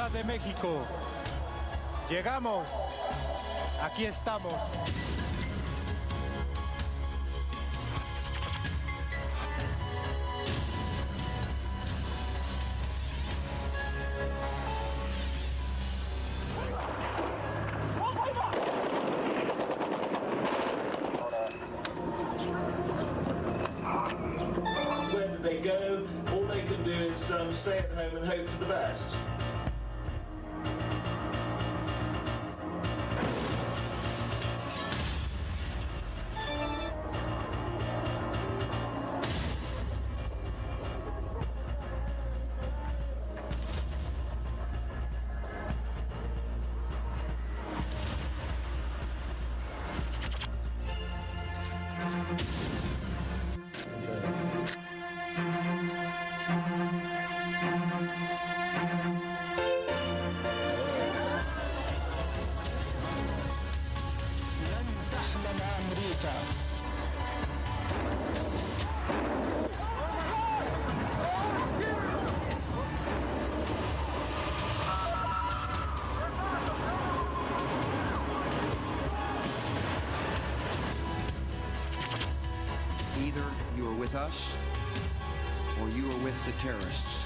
Ciudad de México. Llegamos. Aquí estamos. Where do they go? All they can do is stay at home and hope for the best. Either you are with us or you are with the terrorists.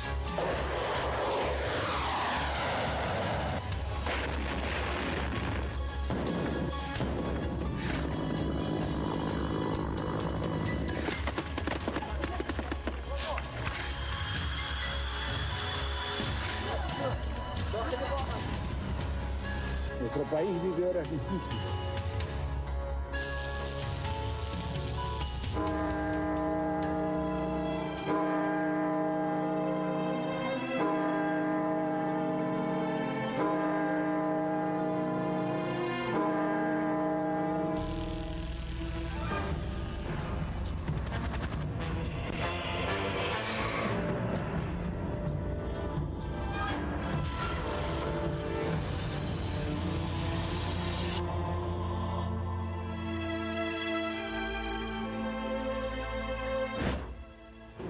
Nuestro país vive horas difíciles.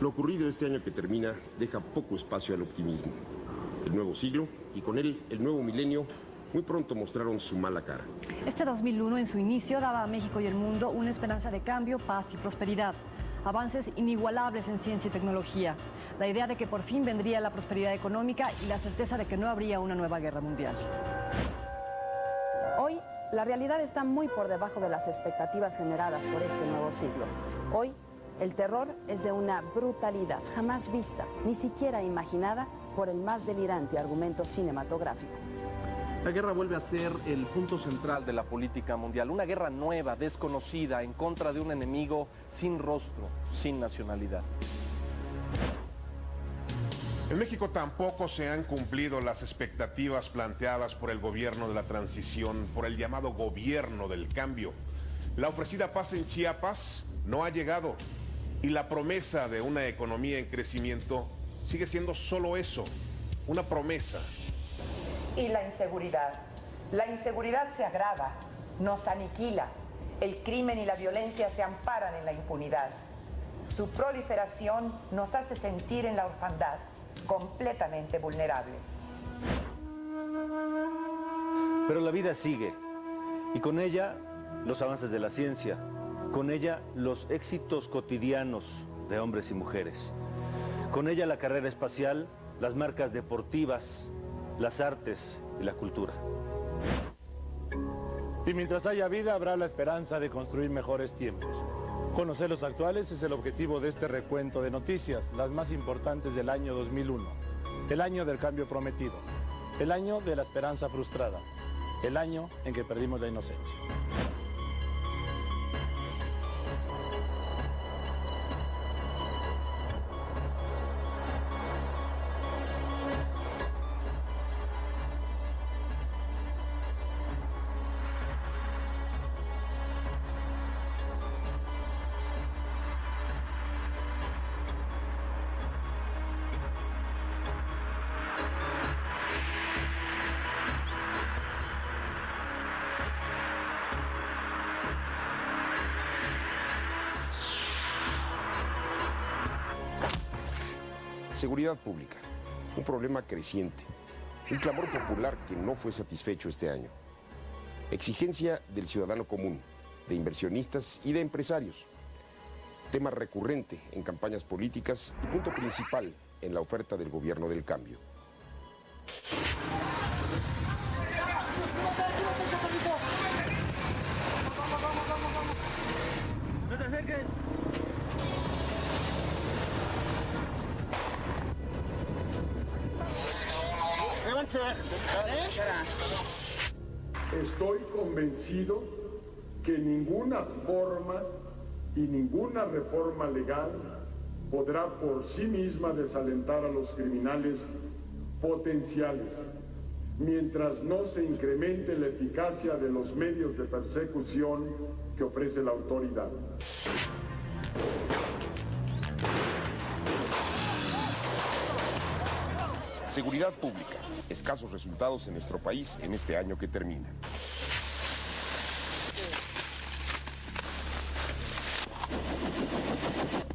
Lo ocurrido este año que termina deja poco espacio al optimismo. El nuevo siglo y con él el nuevo milenio muy pronto mostraron su mala cara. Este 2001 en su inicio daba a México y el mundo una esperanza de cambio, paz y prosperidad. Avances inigualables en ciencia y tecnología. La idea de que por fin vendría la prosperidad económica y la certeza de que no habría una nueva guerra mundial. Hoy, la realidad está muy por debajo de las expectativas generadas por este nuevo siglo. Hoy, el terror es de una brutalidad jamás vista, ni siquiera imaginada por el más delirante argumento cinematográfico. La guerra vuelve a ser el punto central de la política mundial, una guerra nueva, desconocida, en contra de un enemigo sin rostro, sin nacionalidad. En México tampoco se han cumplido las expectativas planteadas por el gobierno de la transición, por el llamado gobierno del cambio. La ofrecida paz en Chiapas no ha llegado y la promesa de una economía en crecimiento sigue siendo solo eso, una promesa. Y la inseguridad. La inseguridad se agrava, nos aniquila. El crimen y la violencia se amparan en la impunidad. Su proliferación nos hace sentir en la orfandad, completamente vulnerables. Pero la vida sigue, y con ella los avances de la ciencia, con ella los éxitos cotidianos de hombres y mujeres, con ella la carrera espacial, las marcas deportivas, las artes y la cultura. Y mientras haya vida, habrá la esperanza de construir mejores tiempos. Conocer los actuales es el objetivo de este recuento de noticias, las más importantes del año 2001. El año del cambio prometido, el año de la esperanza frustrada, el año en que perdimos la inocencia. Seguridad pública, un problema creciente. Un clamor popular que no fue satisfecho este año. Exigencia del ciudadano común, de inversionistas y de empresarios. Tema recurrente en campañas políticas y punto principal en la oferta del gobierno del cambio. No te acerques. Estoy convencido que ninguna forma y ninguna reforma legal podrá por sí misma desalentar a los criminales potenciales, mientras no se incremente la eficacia de los medios de persecución que ofrece la autoridad. Seguridad pública. Escasos resultados en nuestro país en este año que termina.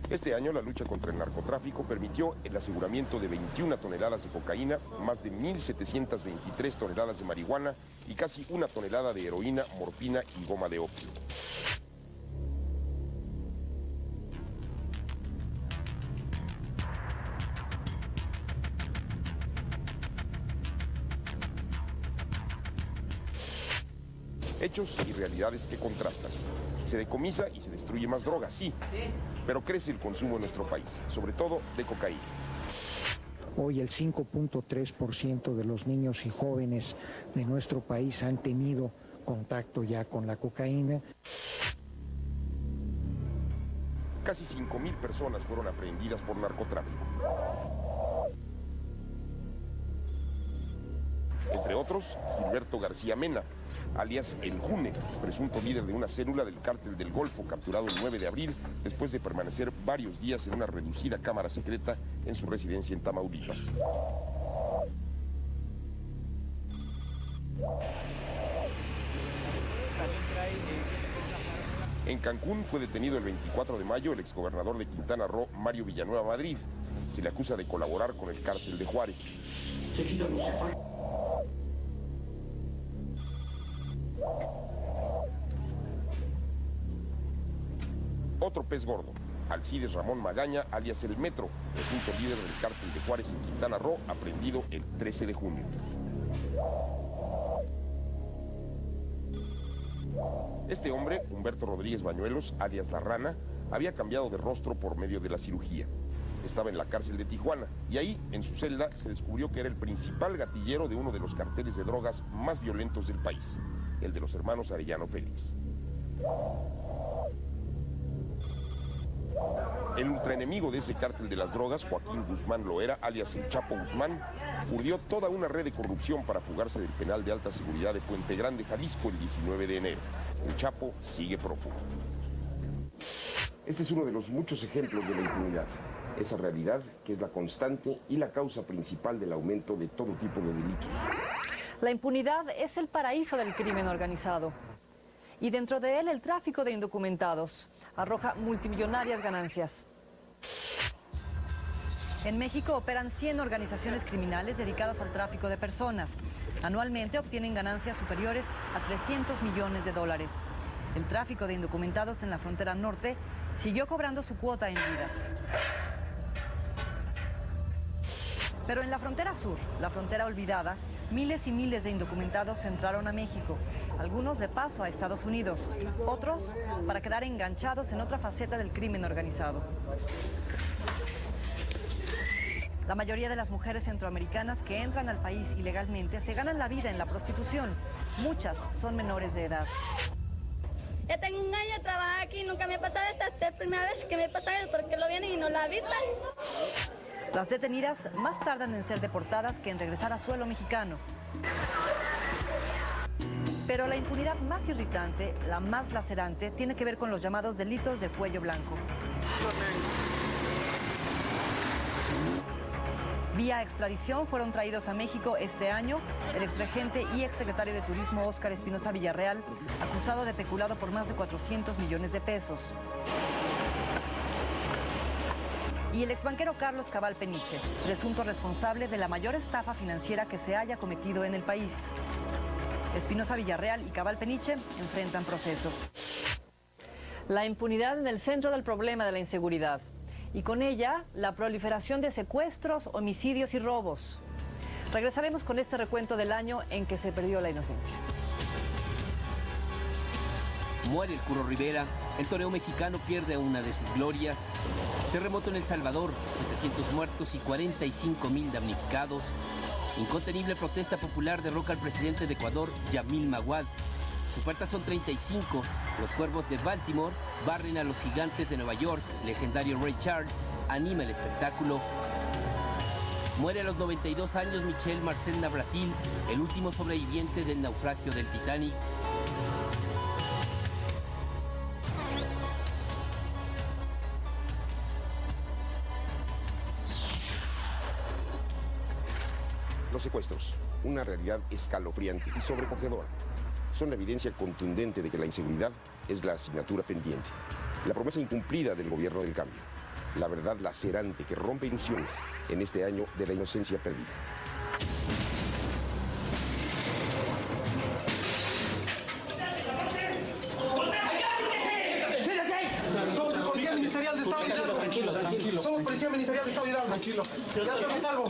Este año la lucha contra el narcotráfico permitió el aseguramiento de 21 toneladas de cocaína, más de 1.723 toneladas de marihuana y casi 1 tonelada de heroína, morfina y goma de opio. Hechos y realidades que contrastan. Se decomisa y se destruye más droga, sí, pero crece el consumo en nuestro país, sobre todo de cocaína. Hoy el 5.3% de los niños y jóvenes de nuestro país han tenido contacto ya con la cocaína. Casi 5,000 personas fueron aprehendidas por narcotráfico. Entre otros, Gilberto García Mena, alias El June, presunto líder de una célula del Cártel del Golfo, capturado el 9 de abril, después de permanecer varios días en una reducida cámara secreta en su residencia en Tamaulipas. En Cancún fue detenido el 24 de mayo el exgobernador de Quintana Roo, Mario Villanueva Madrid. Se le acusa de colaborar con el Cártel de Juárez. Otro pez gordo, Alcides Ramón Magaña, alias El Metro, presunto líder del Cártel de Juárez en Quintana Roo, aprehendido el 13 de junio. Este hombre, Humberto Rodríguez Bañuelos, alias La Rana, había cambiado de rostro por medio de la cirugía. Estaba en la cárcel de Tijuana y ahí, en su celda, se descubrió que era el principal gatillero de uno de los carteles de drogas más violentos del país, el de los hermanos Arellano Félix. El ultraenemigo de ese cártel de las drogas, Joaquín Guzmán Loera, alias El Chapo Guzmán, urdió toda una red de corrupción para fugarse del penal de alta seguridad de Puente Grande, Jalisco, el 19 de enero. El Chapo sigue prófugo. Este es uno de los muchos ejemplos de la impunidad. Esa realidad que es la constante y la causa principal del aumento de todo tipo de delitos. La impunidad es el paraíso del crimen organizado. Y dentro de él el tráfico de indocumentados arroja multimillonarias ganancias. En México operan 100 organizaciones criminales dedicadas al tráfico de personas. Anualmente obtienen ganancias superiores a 300 millones de dólares. El tráfico de indocumentados en la frontera norte siguió cobrando su cuota en vidas. Pero en la frontera sur, la frontera olvidada, miles y miles de indocumentados entraron a México, algunos de paso a Estados Unidos, otros para quedar enganchados en otra faceta del crimen organizado. La mayoría de las mujeres centroamericanas que entran al país ilegalmente se ganan la vida en la prostitución. Muchas son menores de edad. Ya tengo un año de trabajar aquí, nunca me ha pasado esta es la primera vez que me pasa porque lo vienen y no lo avisan. Las detenidas más tardan en ser deportadas que en regresar a suelo mexicano. Pero la impunidad más irritante, la más lacerante, tiene que ver con los llamados delitos de cuello blanco. Vía extradición fueron traídos a México este año el exregente y exsecretario de Turismo Óscar Espinosa Villarreal, acusado de peculado por más de 400 millones de pesos. y el exbanquero Carlos Cabal Peniche, presunto responsable de la mayor estafa financiera que se haya cometido en el país. Espinosa Villarreal y Cabal Peniche enfrentan proceso. La impunidad en el centro del problema de la inseguridad y con ella la proliferación de secuestros, homicidios y robos. Regresaremos con este recuento del año en que se perdió la inocencia. Muere el Curro Rivera, el toreo mexicano pierde una de sus glorias. Terremoto en El Salvador, 700 muertos y 45,000 damnificados. Incontenible protesta popular derroca al presidente de Ecuador, Yamil Maguad. Su puerta son 35. Los Cuervos de Baltimore barren a los Gigantes de Nueva York. Legendario Ray Charles anima el espectáculo. Muere a los 92 años Michel Marcel Navratil, el último sobreviviente del naufragio del Titanic. Los secuestros, una realidad escalofriante y sobrecogedora, son la evidencia contundente de que la inseguridad es la asignatura pendiente, la promesa incumplida del gobierno del cambio, la verdad lacerante que rompe ilusiones en este año de la inocencia perdida. Somos Policía Ministerial de Estado de Hidalgo. Tranquilo. Somos Policía Ministerial de Estado de Hidalgo. Tranquilo. Ya estoy a salvo.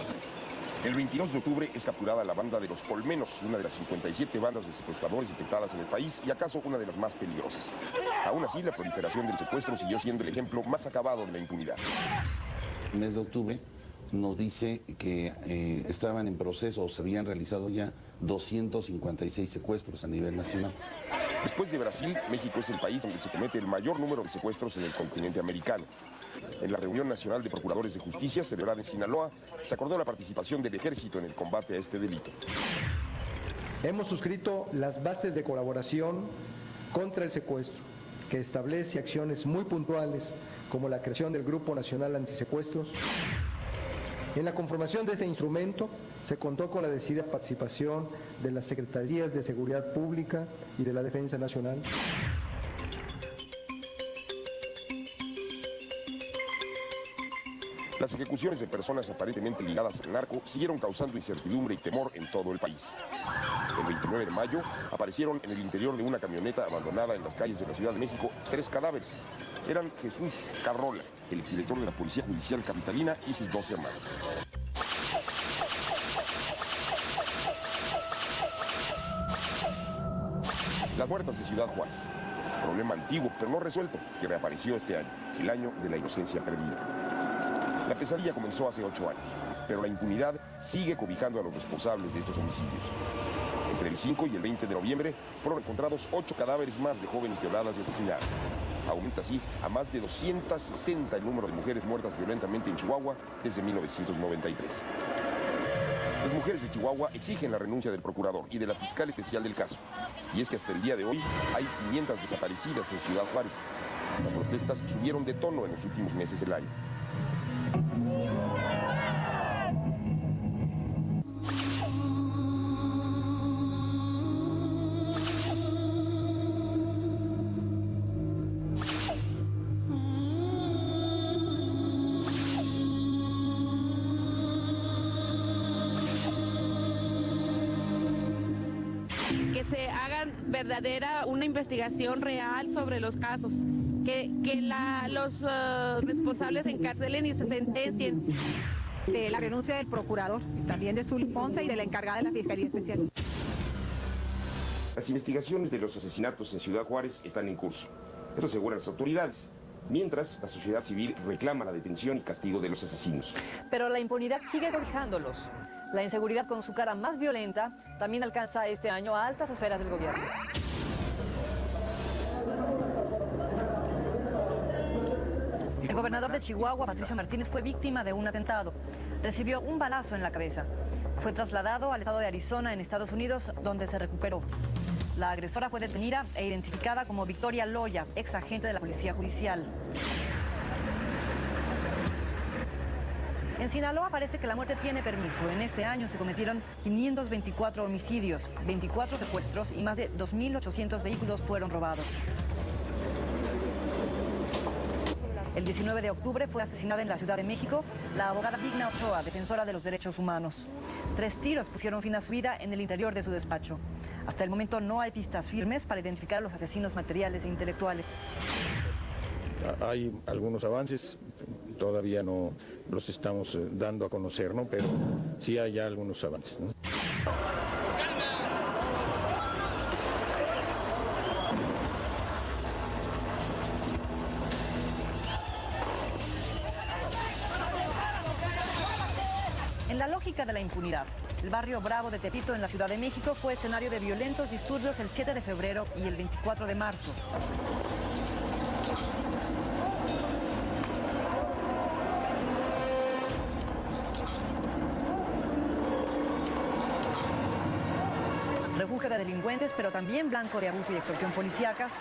El 22 de octubre es capturada la banda de los Colmenos, una de las 57 bandas de secuestradores detectadas en el país y acaso una de las más peligrosas. Aún así, la proliferación del secuestro siguió siendo el ejemplo más acabado de la impunidad. El mes de octubre nos dice que estaban en proceso o se habían realizado ya 256 secuestros a nivel nacional. Después de Brasil, México es el país donde se comete el mayor número de secuestros en el continente americano. En la Reunión Nacional de Procuradores de Justicia, celebrada en Sinaloa, se acordó la participación del Ejército en el combate a este delito. Hemos suscrito las bases de colaboración contra el secuestro, que establece acciones muy puntuales, como la creación del Grupo Nacional Antisecuestros. En la conformación de este instrumento se contó con la decidida participación de las Secretarías de Seguridad Pública y de la Defensa Nacional. Las ejecuciones de personas aparentemente ligadas al narco siguieron causando incertidumbre y temor en todo el país. El 29 de mayo aparecieron en el interior de una camioneta abandonada en las calles de la Ciudad de México 3 cadáveres. Eran Jesús Carrola, el exdirector de la Policía Judicial Capitalina, y sus 2 hermanos. Las muertas de Ciudad Juárez. Problema antiguo, pero no resuelto, que reapareció este año, el año de la inocencia perdida. La pesadilla comenzó hace 8 años, pero la impunidad sigue cobijando a los responsables de estos homicidios. Entre el 5 y el 20 de noviembre fueron encontrados 8 cadáveres más de jóvenes violadas y asesinadas. Aumenta así a más de 260 el número de mujeres muertas violentamente en Chihuahua desde 1993. Las mujeres de Chihuahua exigen la renuncia del procurador y de la fiscal especial del caso. Y es que hasta el día de hoy hay 500 desaparecidas en Ciudad Juárez. Las protestas subieron de tono en los últimos meses del año. Verdadera, una investigación real sobre los casos, que los responsables se encarcelen y se sentencien. De la renuncia del procurador, también de Zully Ponce y de la encargada de la Fiscalía Especial. Las investigaciones de los asesinatos en Ciudad Juárez están en curso. Eso aseguran las autoridades. Mientras, la sociedad civil reclama la detención y castigo de los asesinos. Pero la impunidad sigue cobijándolos. La inseguridad, con su cara más violenta, también alcanza este año a altas esferas del gobierno. El gobernador de Chihuahua, Patricio Martínez, fue víctima de un atentado. Recibió un balazo en la cabeza. Fue trasladado al estado de Arizona, en Estados Unidos, donde se recuperó. La agresora fue detenida e identificada como Victoria Loya, ex agente de la Policía Judicial. En Sinaloa parece que la muerte tiene permiso. En este año se cometieron 524 homicidios, 24 secuestros y más de 2.800 vehículos fueron robados. El 19 de octubre fue asesinada en la Ciudad de México la abogada Digna Ochoa, defensora de los derechos humanos. 3 tiros pusieron fin a su vida en el interior de su despacho. Hasta el momento no hay pistas firmes para identificar a los asesinos materiales e intelectuales. Hay algunos avances, todavía no los estamos dando a conocer, ¿no? Pero sí hay ya algunos avances, ¿no? En la lógica de la impunidad, el barrio Bravo de Tepito en la Ciudad de México fue escenario de violentos disturbios el 7 de febrero y el 24 de marzo. Refugio de delincuentes, pero también blanco de abuso y extorsión policíacas,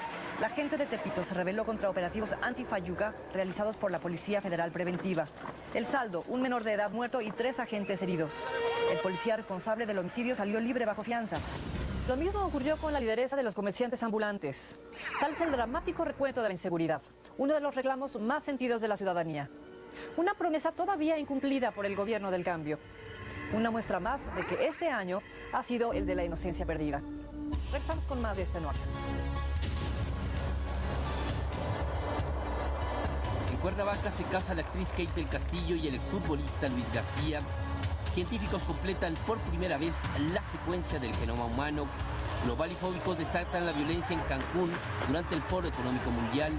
la gente de Tepito se rebeló contra operativos anti-Fayuca realizados por la Policía Federal Preventiva. El saldo, un menor de edad muerto y 3 agentes heridos. El policía responsable del homicidio salió libre bajo fianza. Lo mismo ocurrió con la lideresa de los comerciantes ambulantes. Tal es el dramático recuento de la inseguridad, uno de los reclamos más sentidos de la ciudadanía. Una promesa todavía incumplida por el gobierno del cambio. Una muestra más de que este año ha sido el de la inocencia perdida. Regresamos con más de este norte. En Cuernavaca se casa la actriz Kate del Castillo y el exfutbolista Luis García. Científicos completan por primera vez la secuencia del genoma humano. Global y Fóbicos destacan la violencia en Cancún durante el Foro Económico Mundial.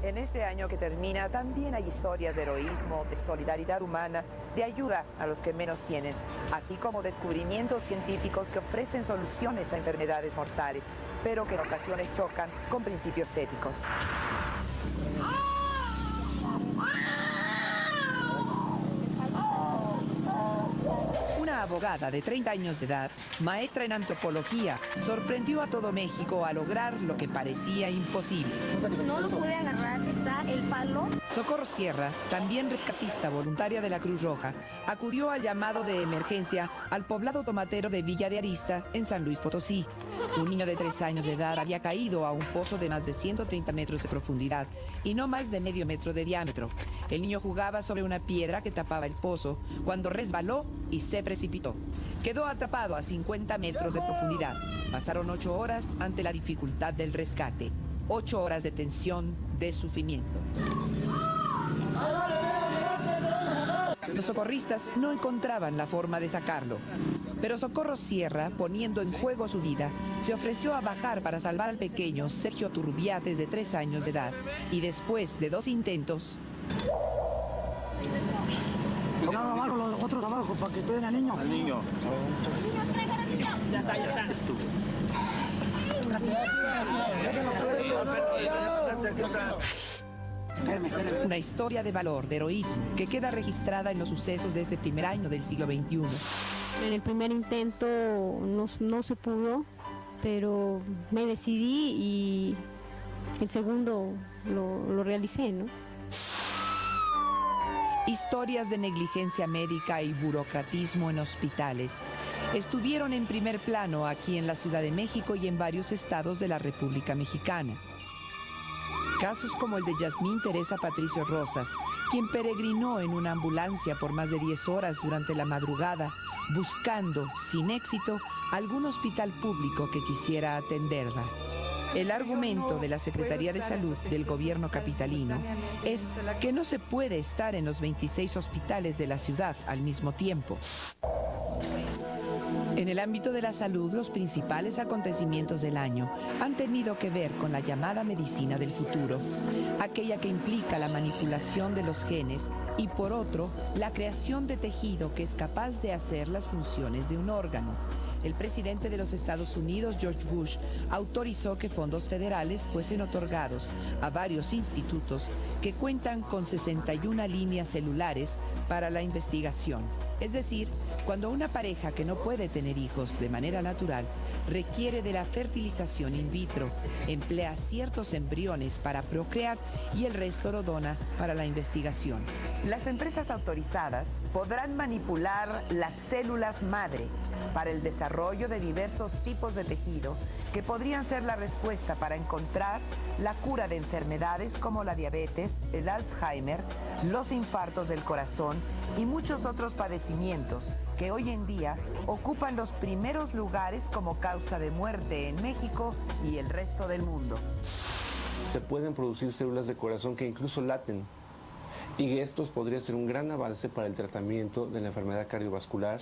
En este año que termina también hay historias de heroísmo, de solidaridad humana, de ayuda a los que menos tienen, así como descubrimientos científicos que ofrecen soluciones a enfermedades mortales, pero que en ocasiones chocan con principios éticos. Una abogada de 30 años de edad, maestra en antropología, sorprendió a todo México a lograr lo que parecía imposible. No lo pude agarrar, está el palo. Socorro Sierra, también rescatista voluntaria de la Cruz Roja, acudió al llamado de emergencia al poblado tomatero de Villa de Arista, en San Luis Potosí. Un niño de 3 años de edad había caído a un pozo de más de 130 metros de profundidad y no más de medio metro de diámetro. El niño jugaba sobre una piedra que tapaba el pozo cuando resbaló y se precipitó. Quedó atrapado a 50 metros de profundidad. Pasaron 8 horas ante la dificultad del rescate. 8 horas de tensión, de sufrimiento. Los socorristas no encontraban la forma de sacarlo, pero Socorro Sierra, poniendo en juego su vida, se ofreció a bajar para salvar al pequeño Sergio Turbiates de 3 años de edad, y después de 2 intentos... No, abajo, los otros abajo, para que esperen al niño. Al niño. Ya está, ya está. Una historia de valor, de heroísmo, que queda registrada en los sucesos de este primer año del siglo XXI. En el primer intento no se pudo, pero me decidí y el segundo lo realicé, ¿no? Historias de negligencia médica y burocratismo en hospitales estuvieron en primer plano aquí en la Ciudad de México y en varios estados de la República Mexicana. Casos como el de Yasmín Teresa Patricio Rosas, quien peregrinó en una ambulancia por más de 10 horas durante la madrugada, buscando, sin éxito, algún hospital público que quisiera atenderla. El argumento de la Secretaría de Salud del gobierno capitalino es que no se puede estar en los 26 hospitales de la ciudad al mismo tiempo. En el ámbito de la salud, los principales acontecimientos del año han tenido que ver con la llamada medicina del futuro, aquella que implica la manipulación de los genes y, por otro, la creación de tejido que es capaz de hacer las funciones de un órgano. El presidente de los Estados Unidos, George Bush, autorizó que fondos federales fuesen otorgados a varios institutos que cuentan con 61 líneas celulares para la investigación, es decir, Cuando una pareja que no puede tener hijos de manera natural requiere de la fertilización in vitro, emplea ciertos embriones para procrear y el resto lo dona para la investigación. Las empresas autorizadas podrán manipular las células madre para el desarrollo de diversos tipos de tejido que podrían ser la respuesta para encontrar la cura de enfermedades como la diabetes, el Alzheimer, los infartos del corazón y muchos otros padecimientos que hoy en día ocupan los primeros lugares como causa de muerte en México y el resto del mundo. Se pueden producir células de corazón que incluso laten, y estos podría ser un gran avance para el tratamiento de la enfermedad cardiovascular.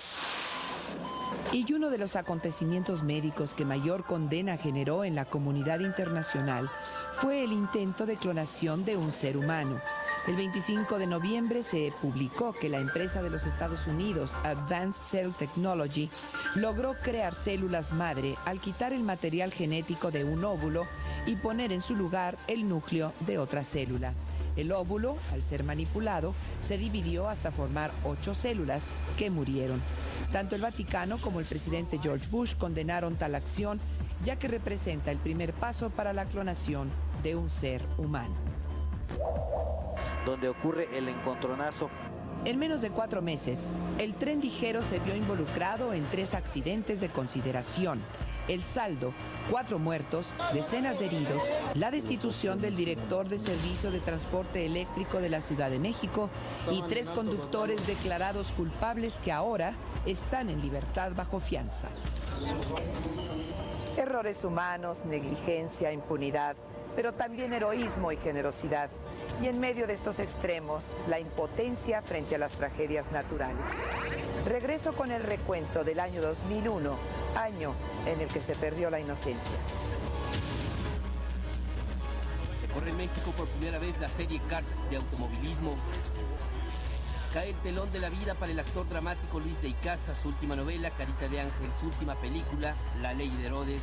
Y uno de los acontecimientos médicos que mayor condena generó en la comunidad internacional fue el intento de clonación de un ser humano. El 25 de noviembre se publicó que la empresa de los Estados Unidos, Advanced Cell Technology, logró crear células madre al quitar el material genético de un óvulo y poner en su lugar el núcleo de otra célula. El óvulo, al ser manipulado, se dividió hasta formar 8 células que murieron. Tanto el Vaticano como el presidente George Bush condenaron tal acción, ya que representa el primer paso para la clonación de un ser humano. Donde ocurre el encontronazo. En menos de 4 meses, el tren ligero se vio involucrado en 3 accidentes de consideración. El saldo, 4 muertos, decenas de heridos, la destitución del director de Servicio de Transporte Eléctrico de la Ciudad de México y 3 conductores declarados culpables que ahora están en libertad bajo fianza. Errores humanos, negligencia, impunidad, pero también heroísmo y generosidad. Y en medio de estos extremos, la impotencia frente a las tragedias naturales. Regreso con el recuento del año 2001, año en el que se perdió la inocencia. Se corre en México por primera vez la serie Kart de automovilismo. Cae el telón de la vida para el actor dramático Luis de Icaza, su última novela, Carita de Ángel, su última película, La Ley de Herodes.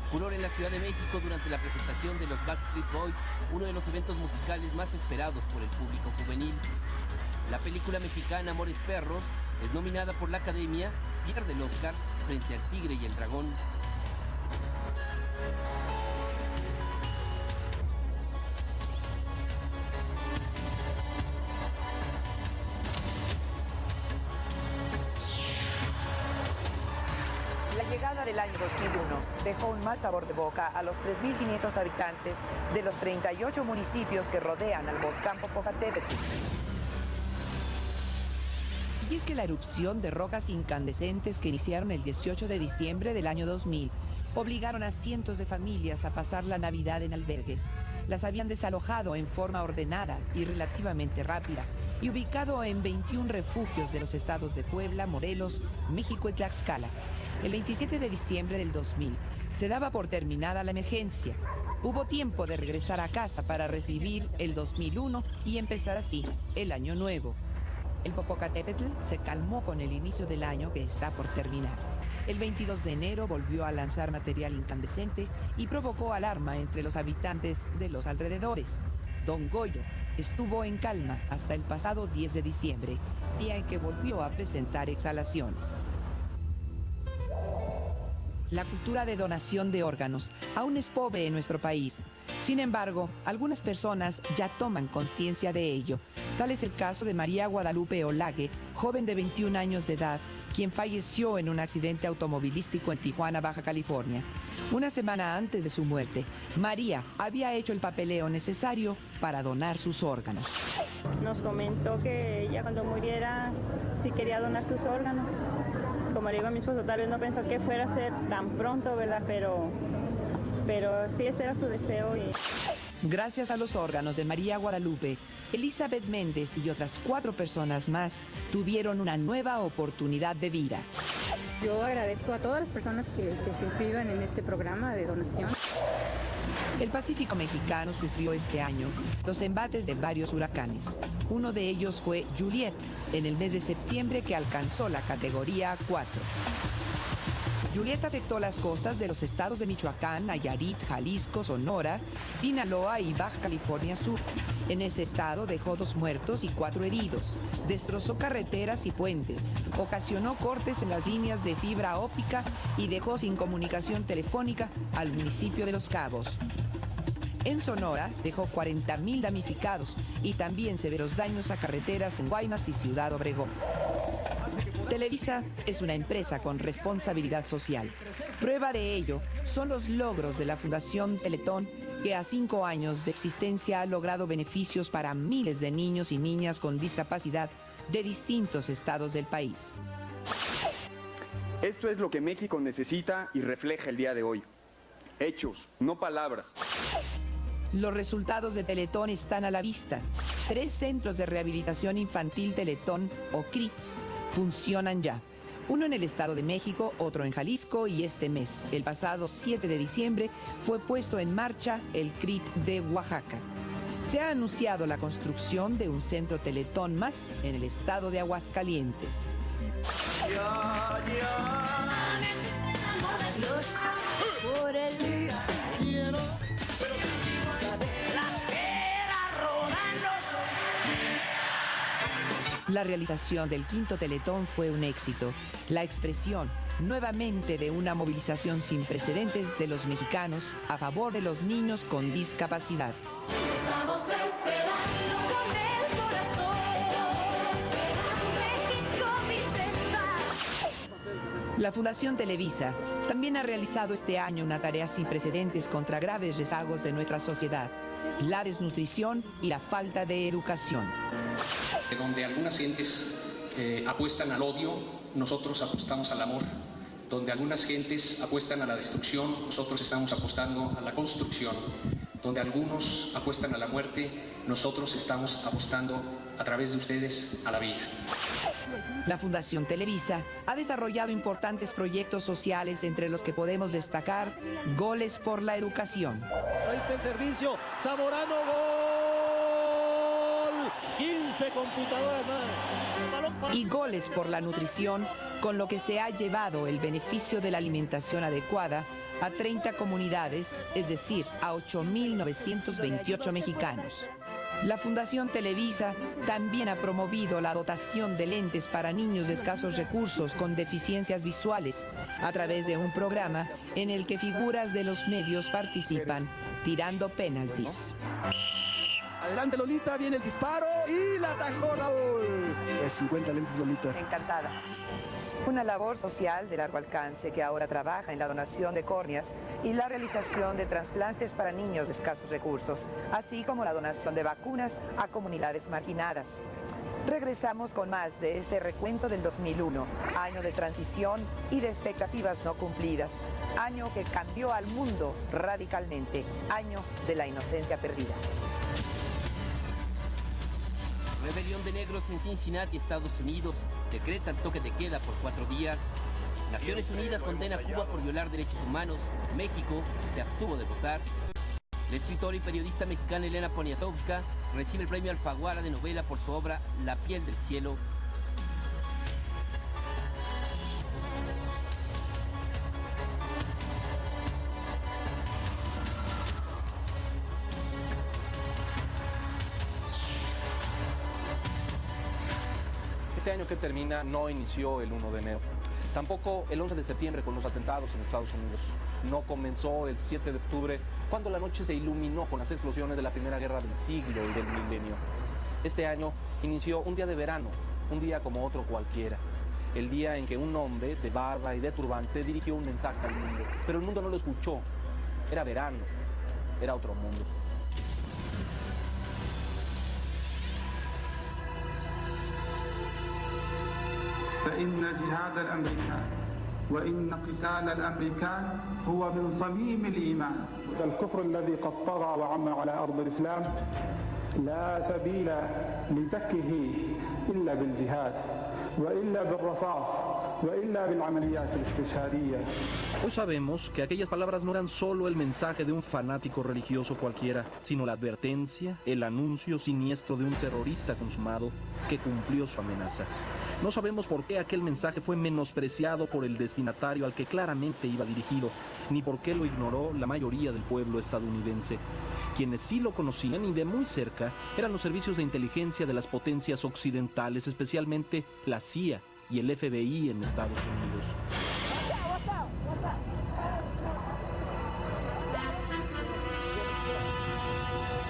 Furor en la Ciudad de México durante la presentación de los Backstreet Boys, uno de los eventos musicales más esperados por el público juvenil. La película mexicana Amores Perros es nominada por la Academia, pierde el Oscar frente al Tigre y el Dragón. La llegada del año 2001 dejó un mal sabor de boca a los 3.500 habitantes de los 38 municipios que rodean al volcán Popocatépetl. Y es que la erupción de rocas incandescentes que iniciaron el 18 de diciembre del año 2000 obligaron a cientos de familias a pasar la Navidad en albergues. Las habían desalojado en forma ordenada y relativamente rápida y ubicado en 21 refugios de los estados de Puebla, Morelos, México y Tlaxcala. El 27 de diciembre del 2000 se daba por terminada la emergencia. Hubo tiempo de regresar a casa para recibir el 2001 y empezar así el año nuevo. El Popocatépetl se calmó con el inicio del año que está por terminar. El 22 de enero volvió a lanzar material incandescente y provocó alarma entre los habitantes de los alrededores. Don Goyo estuvo en calma hasta el pasado 10 de diciembre, día en que volvió a presentar exhalaciones. La cultura de donación de órganos aún es pobre en nuestro país. Sin embargo, algunas personas ya toman conciencia de ello. Tal es el caso de María Guadalupe Olague, joven de 21 años de edad, quien falleció en un accidente automovilístico en Tijuana, Baja California. Una semana antes de su muerte, María había hecho el papeleo necesario para donar sus órganos. Nos comentó que ella cuando muriera sí quería donar sus órganos. Como le digo a mi esposo, tal vez no pensó que fuera a ser tan pronto, ¿verdad? Pero sí, ese era su deseo. Gracias a los órganos de María Guadalupe, Elizabeth Méndez y otras 4 personas más tuvieron una nueva oportunidad de vida. Yo agradezco a todas las personas que se inscriban en este programa de donación. El Pacífico mexicano sufrió este año los embates de varios huracanes. Uno de ellos fue Juliet, en el mes de septiembre, que alcanzó la categoría 4. Julieta afectó las costas de los estados de Michoacán, Nayarit, Jalisco, Sonora, Sinaloa y Baja California Sur. En ese estado dejó 2 muertos y 4 heridos, destrozó carreteras y puentes, ocasionó cortes en las líneas de fibra óptica y dejó sin comunicación telefónica al municipio de Los Cabos. En Sonora dejó 40,000 damnificados y también severos daños a carreteras en Guaymas y Ciudad Obregón. Televisa es una empresa con responsabilidad social. Prueba de ello son los logros de la Fundación Teletón, que a 5 años de existencia ha logrado beneficios para miles de niños y niñas con discapacidad de distintos estados del país. Esto es lo que México necesita y refleja el día de hoy. Hechos, no palabras. Los resultados de Teletón están a la vista. 3 centros de rehabilitación infantil Teletón, o CRITs, funcionan ya. Uno en el Estado de México, otro en Jalisco y este mes, el pasado 7 de diciembre, fue puesto en marcha el CRIT de Oaxaca. Se ha anunciado la construcción de un centro Teletón más en el estado de Aguascalientes. Por el quiero La realización del 5º Teletón fue un éxito, la expresión nuevamente de una movilización sin precedentes de los mexicanos a favor de los niños con discapacidad. Estamos esperando con el corazón, México, mi senda. La Fundación Televisa también ha realizado este año una tarea sin precedentes contra graves rezagos de nuestra sociedad, la desnutrición y la falta de educación. Donde algunas gentes apuestan al odio, nosotros apostamos al amor. Donde algunas gentes apuestan a la destrucción, nosotros estamos apostando a la construcción. Donde algunos apuestan a la muerte, nosotros estamos apostando a través de ustedes a la vida. La Fundación Televisa ha desarrollado importantes proyectos sociales, entre los que podemos destacar Goles por la Educación. Ahí está el servicio, Zamorano, gol. 15 computadoras más. Y Goles por la Nutrición, con lo que se ha llevado el beneficio de la alimentación adecuada a 30 comunidades, es decir, a 8.928 mexicanos. La Fundación Televisa también ha promovido la dotación de lentes para niños de escasos recursos con deficiencias visuales, a través de un programa en el que figuras de los medios participan tirando penaltis. Adelante Lolita, viene el disparo y la atajó Raúl. Pues 50 lentes Lolita. Encantada. Una labor social de largo alcance que ahora trabaja en la donación de córneas y la realización de trasplantes para niños de escasos recursos, así como la donación de vacunas a comunidades marginadas. Regresamos con más de este recuento del 2001, año de transición y de expectativas no cumplidas, año que cambió al mundo radicalmente, año de la inocencia perdida. Rebelión de negros en Cincinnati, Estados Unidos. Decretan toque de queda por 4 días. Naciones Unidas condena a Cuba por violar derechos humanos. México se abstuvo de votar. La escritora y periodista mexicana Elena Poniatowska recibe el premio Alfaguara de novela por su obra La piel del cielo. Este año que termina no inició el 1 de enero. Tampoco el 11 de septiembre con los atentados en Estados Unidos. No comenzó el 7 de octubre, cuando la noche se iluminó con las explosiones de la Primera Guerra del siglo y del milenio. Este año inició un día de verano, un día como otro cualquiera. El día en que un hombre de barba y de turbante dirigió un mensaje al mundo. Pero el mundo no lo escuchó. Era verano, era otro mundo. فإن جهاد الأمريكان وإن قتال الأمريكان هو من صميم الإيمان. الكفر الذي قد طغى وعم على أرض الإسلام لا سبيل لدكه إلا بالجهاد وإلا بالرصاص وإلا بالعمليات الاستشهادية. Hoy sabemos que aquellas palabras no eran solo el mensaje de un fanático religioso cualquiera, sino la advertencia, el anuncio siniestro de un terrorista consumado que cumplió su amenaza. No sabemos por qué aquel mensaje fue menospreciado por el destinatario al que claramente iba dirigido, ni por qué lo ignoró la mayoría del pueblo estadounidense. Quienes sí lo conocían y de muy cerca eran los servicios de inteligencia de las potencias occidentales, especialmente la CIA y el FBI en Estados Unidos.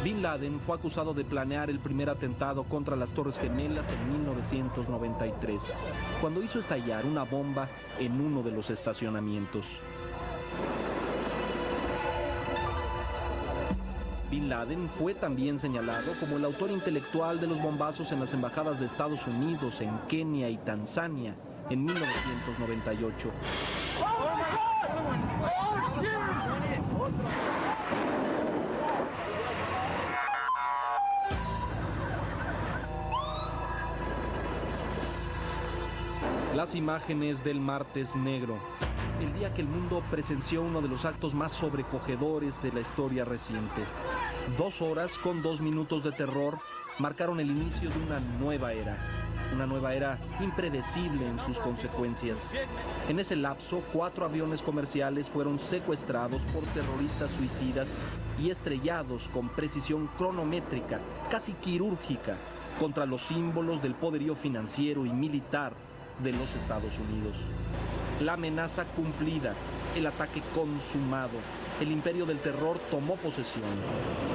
Bin Laden fue acusado de planear el primer atentado contra las Torres Gemelas en 1993, cuando hizo estallar una bomba en uno de los estacionamientos. Bin Laden fue también señalado como el autor intelectual de los bombazos en las embajadas de Estados Unidos en Kenia y Tanzania en 1998. Las imágenes del Martes Negro, el día que el mundo presenció uno de los actos más sobrecogedores de la historia reciente. 2 horas con 2 minutos de terror marcaron el inicio de una nueva era impredecible en sus consecuencias. En ese lapso, 4 aviones comerciales fueron secuestrados por terroristas suicidas y estrellados con precisión cronométrica, casi quirúrgica, contra los símbolos del poderío financiero y militar de los Estados Unidos. La amenaza cumplida, el ataque consumado, el imperio del terror tomó posesión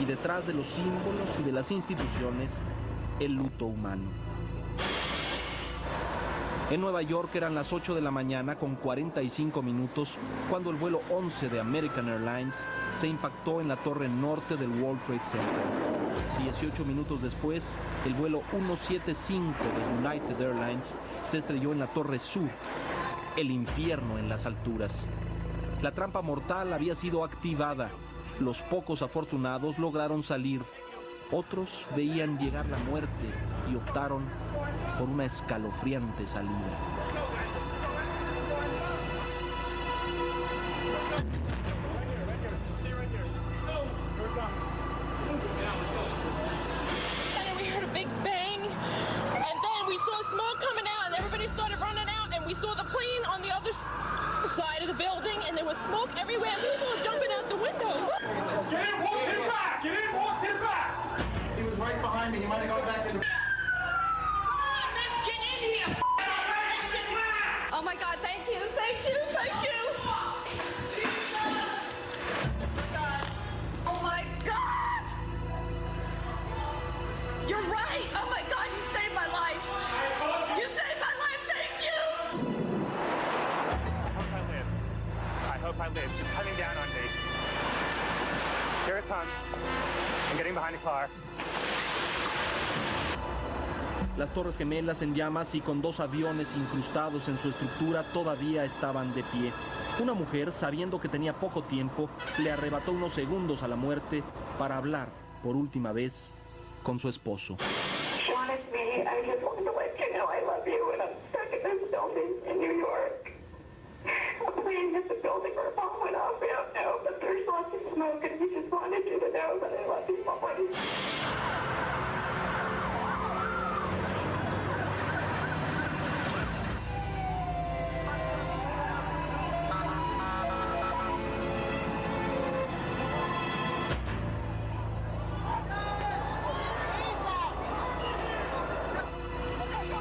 y detrás de los símbolos y de las instituciones, el luto humano. En Nueva York eran las 8 de la mañana con 45 minutos cuando el vuelo 11 de American Airlines se impactó en la torre norte del World Trade Center. 18 minutos después, el vuelo 175 de United Airlines se estrelló en la torre sur, el infierno en las alturas. La trampa mortal había sido activada. Los pocos afortunados lograron salir. Otros veían llegar la muerte y optaron por una escalofriante salida. And we heard a big bang, and then we saw smoke coming out, and everybody started running out, and we saw the plane on the other side of the building, and there was smoke everywhere, and people were jumping out the windows. Get in, walk to the back! Get in, walk to the back! He was right behind me. He might have gone back in the... Oh my God, thank you, thank you, thank you. Oh my God! You're right! Oh my God, you saved my life! You saved my life, thank you! I hope I live. It's coming down on me. Here it comes. I'm getting behind the car. Las Torres Gemelas en llamas y con 2 aviones incrustados en su estructura todavía estaban de pie. Una mujer, sabiendo que tenía poco tiempo, le arrebató unos segundos a la muerte para hablar, por última vez, con su esposo. Sean, it's me. I just wanted to let you know I love you, and I'm stuck in this building in New York. I'm praying that the building or a bomb went off. We don't know, but there's lots of smoke, and we just wanted you to know that I love you, Mama.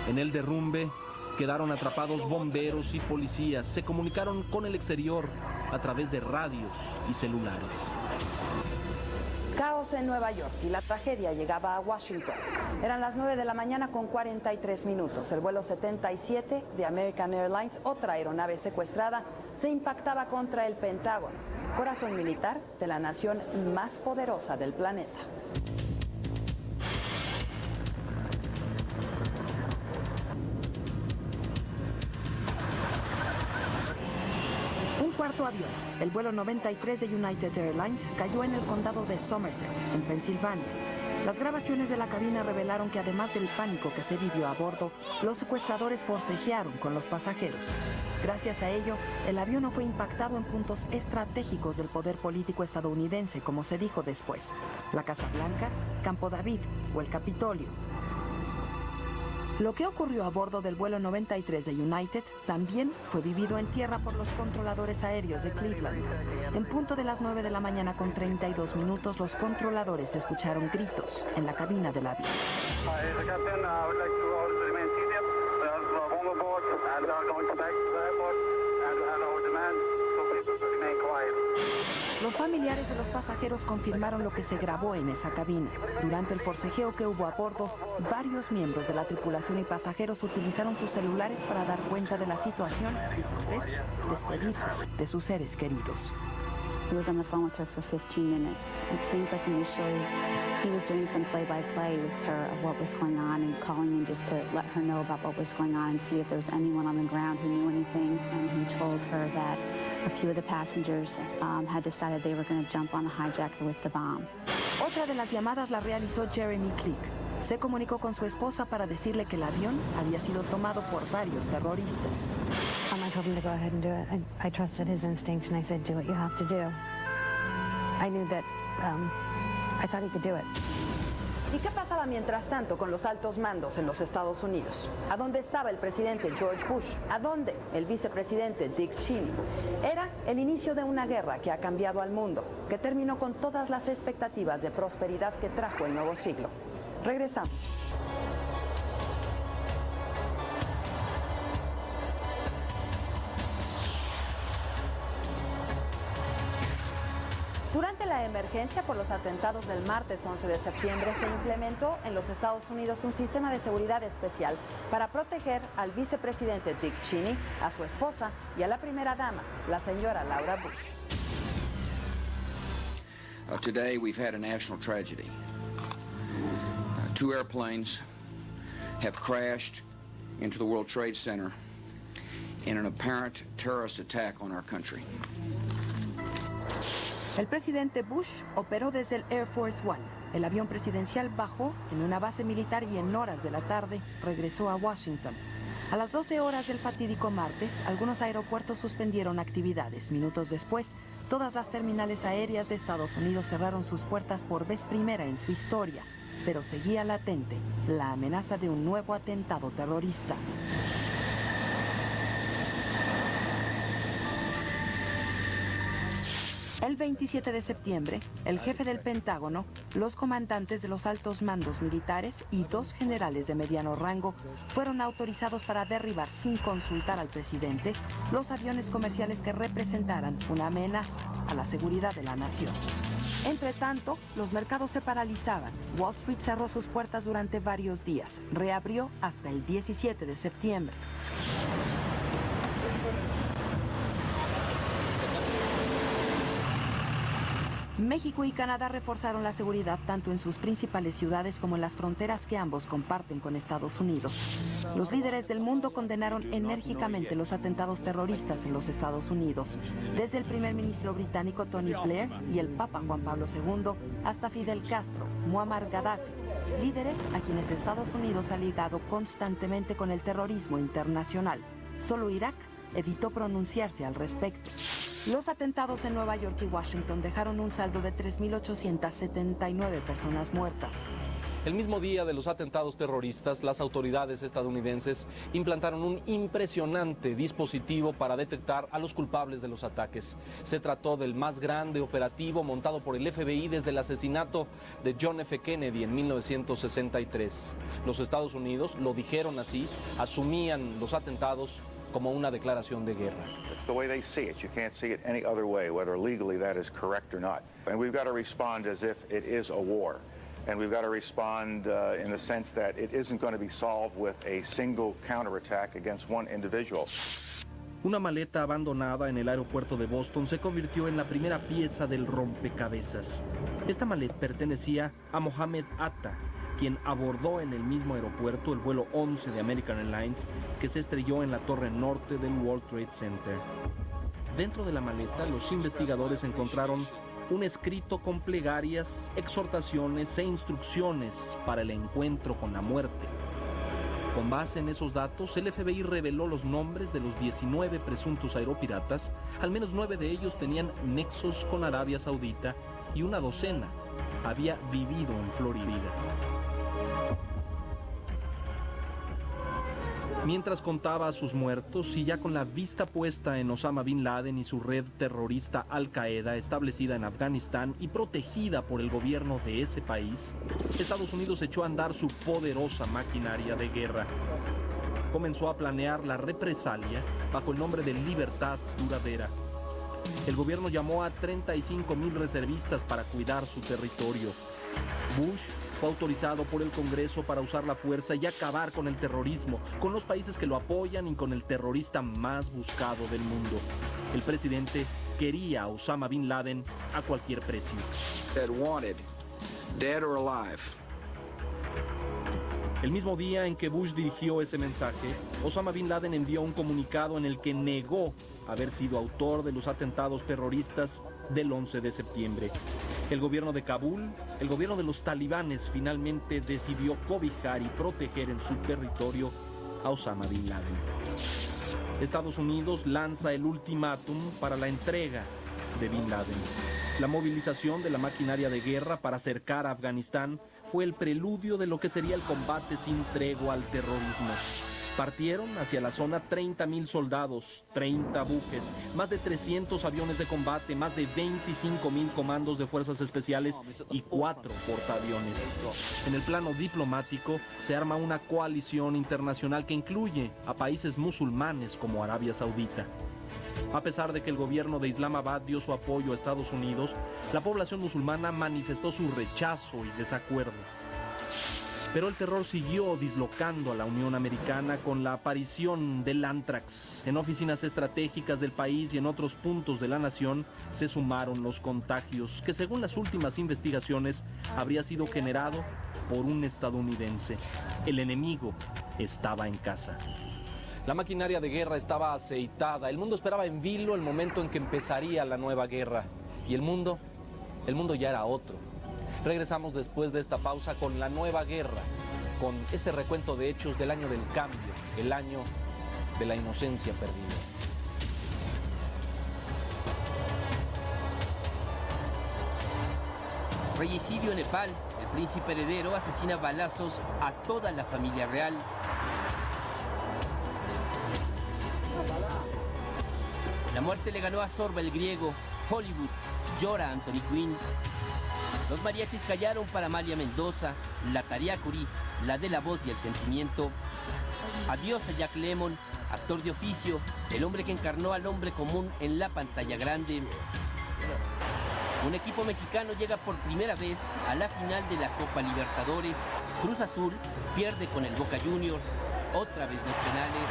En el derrumbe quedaron atrapados bomberos y policías. Se comunicaron con el exterior a través de radios y celulares. Caos en Nueva York y la tragedia llegaba a Washington. Eran las 9 de la mañana con 43 minutos. El vuelo 77 de American Airlines, otra aeronave secuestrada, se impactaba contra el Pentágono, corazón militar de la nación más poderosa del planeta. Cuarto avión, el vuelo 93 de United Airlines, cayó en el condado de Somerset, en Pensilvania. Las grabaciones de la cabina revelaron que además del pánico que se vivió a bordo, los secuestradores forcejearon con los pasajeros. Gracias a ello, el avión no fue impactado en puntos estratégicos del poder político estadounidense, como se dijo después: la Casa Blanca, Campo David o el Capitolio. Lo que ocurrió a bordo del vuelo 93 de United también fue vivido en tierra por los controladores aéreos de Cleveland. En punto de las 9 de la mañana con 32 minutos, los controladores escucharon gritos en la cabina del avión. Los familiares de los pasajeros confirmaron lo que se grabó en esa cabina. Durante el forcejeo que hubo a bordo, varios miembros de la tripulación y pasajeros utilizaron sus celulares para dar cuenta de la situación y, por vez, despedirse de sus seres queridos. He was on the phone with her for 15 minutes. It seems like initially he was doing some play-by-play with her of what was going on and calling in just to let her know about what was going on and see if there was anyone on the ground who knew anything. And he told her that a few of the passengers had decided they were going to jump on the hijacker with the bomb. Otra de las llamadas la realizó Jeremy Click. Se comunicó con su esposa para decirle que el avión había sido tomado por varios terroristas. I told him to go ahead and do it. I trusted his instinct and I said, do what you have to do. I knew that I thought he could do it. ¿Y qué pasaba mientras tanto con los altos mandos en los Estados Unidos? ¿A dónde estaba el presidente George Bush? ¿A dónde el vicepresidente Dick Cheney? Era el inicio de una guerra que ha cambiado al mundo, que terminó con todas las expectativas de prosperidad que trajo el nuevo siglo. Regresamos. Durante la emergencia por los atentados del martes 11 de septiembre se implementó en los Estados Unidos un sistema de seguridad especial para proteger al vicepresidente Dick Cheney, a su esposa y a la primera dama, la señora Laura Bush. Today we've had a national tragedy. Two airplanes have crashed into the World Trade Center in an apparent terrorist attack on our country. El presidente Bush operó desde el Air Force One. El avión presidencial bajó en una base militar y en horas de la tarde regresó a Washington. A las 12 horas del fatídico martes, algunos aeropuertos suspendieron actividades. Minutos después, todas las terminales aéreas de Estados Unidos cerraron sus puertas por vez primera en su historia. Pero seguía latente la amenaza de un nuevo atentado terrorista. El 27 de septiembre, el jefe del Pentágono, los comandantes de los altos mandos militares y dos generales de mediano rango fueron autorizados para derribar sin consultar al presidente los aviones comerciales que representaran una amenaza a la seguridad de la nación. Entre tanto, los mercados se paralizaban. Wall Street cerró sus puertas durante varios días. Reabrió hasta el 17 de septiembre. México y Canadá reforzaron la seguridad tanto en sus principales ciudades como en las fronteras que ambos comparten con Estados Unidos. Los líderes del mundo condenaron enérgicamente los atentados terroristas en los Estados Unidos, desde el primer ministro británico Tony Blair y el Papa Juan Pablo II hasta Fidel Castro, Muammar Gaddafi, líderes a quienes Estados Unidos ha ligado constantemente con el terrorismo internacional. Solo Irak evitó pronunciarse al respecto. Los atentados en Nueva York y Washington dejaron un saldo de 3.879 personas muertas. El mismo día de los atentados terroristas, las autoridades estadounidenses implantaron un impresionante dispositivo para detectar a los culpables de los ataques. Se trató del más grande operativo montado por el FBI desde el asesinato de John F. Kennedy en 1963. Los Estados Unidos, lo dijeron así, asumían los atentados como una declaración de guerra. It's the way they see it. You can't see it any other way, whether legally that is correct or not. And we've got to respond as if it is a war. And we've got to respond in the sense that it isn't going to be solved with a single counterattack against one individual. Una maleta abandonada en el aeropuerto de Boston se convirtió en la primera pieza del rompecabezas. Esta maleta pertenecía a Mohamed Atta, quien abordó en el mismo aeropuerto el vuelo 11 de American Airlines que se estrelló en la torre norte del World Trade Center. Dentro de la maleta, los investigadores encontraron un escrito con plegarias, exhortaciones e instrucciones para el encuentro con la muerte. Con base en esos datos, el FBI reveló los nombres de los 19 presuntos aeropiratas. Al menos 9 de ellos tenían nexos con Arabia Saudita y una docena había vivido en Florida. Mientras contaba a sus muertos y ya con la vista puesta en Osama Bin Laden y su red terrorista Al-Qaeda establecida en Afganistán y protegida por el gobierno de ese país, Estados Unidos echó a andar su poderosa maquinaria de guerra. Comenzó a planear la represalia bajo el nombre de libertad duradera. El gobierno llamó a 35,000 reservistas para cuidar su territorio. Bush fue autorizado por el Congreso para usar la fuerza y acabar con el terrorismo, con los países que lo apoyan y con el terrorista más buscado del mundo. El presidente quería a Osama Bin Laden a cualquier precio. Wanted, dead or alive. El mismo día en que Bush dirigió ese mensaje, Osama Bin Laden envió un comunicado en el que negó haber sido autor de los atentados terroristas del 11 de septiembre. El gobierno de Kabul, el gobierno de los talibanes, finalmente decidió cobijar y proteger en su territorio a Osama Bin Laden. Estados Unidos lanza el ultimátum para la entrega de Bin Laden. La movilización de la maquinaria de guerra para cercar a Afganistán fue el preludio de lo que sería el combate sin tregua al terrorismo. Partieron hacia la zona 30,000 soldados, 30 buques, más de 300 aviones de combate, más de 25,000 comandos de fuerzas especiales y 4 portaaviones. En el plano diplomático se arma una coalición internacional que incluye a países musulmanes como Arabia Saudita. A pesar de que el gobierno de Islamabad dio su apoyo a Estados Unidos, la población musulmana manifestó su rechazo y desacuerdo. Pero el terror siguió dislocando a la Unión Americana con la aparición del Anthrax. En oficinas estratégicas del país y en otros puntos de la nación se sumaron los contagios, que según las últimas investigaciones habría sido generado por un estadounidense. El enemigo estaba en casa. La maquinaria de guerra estaba aceitada. El mundo esperaba en vilo el momento en que empezaría la nueva guerra. Y el mundo ya era otro. Regresamos después de esta pausa con la nueva guerra, con este recuento de hechos del año del cambio, el año de la inocencia perdida. Reyesidio en Nepal. El príncipe heredero asesina a balazos a toda la familia real. La muerte le ganó a Zorba el griego. Hollywood llora a Anthony Quinn. Los mariachis callaron para Amalia Mendoza, la Tariacuri, la de la voz y el sentimiento. Adiós a Jack Lemmon, actor de oficio, el hombre que encarnó al hombre común en la pantalla grande. Un equipo mexicano llega por primera vez a la final de la Copa Libertadores. Cruz Azul pierde con el Boca Juniors, otra vez los penales.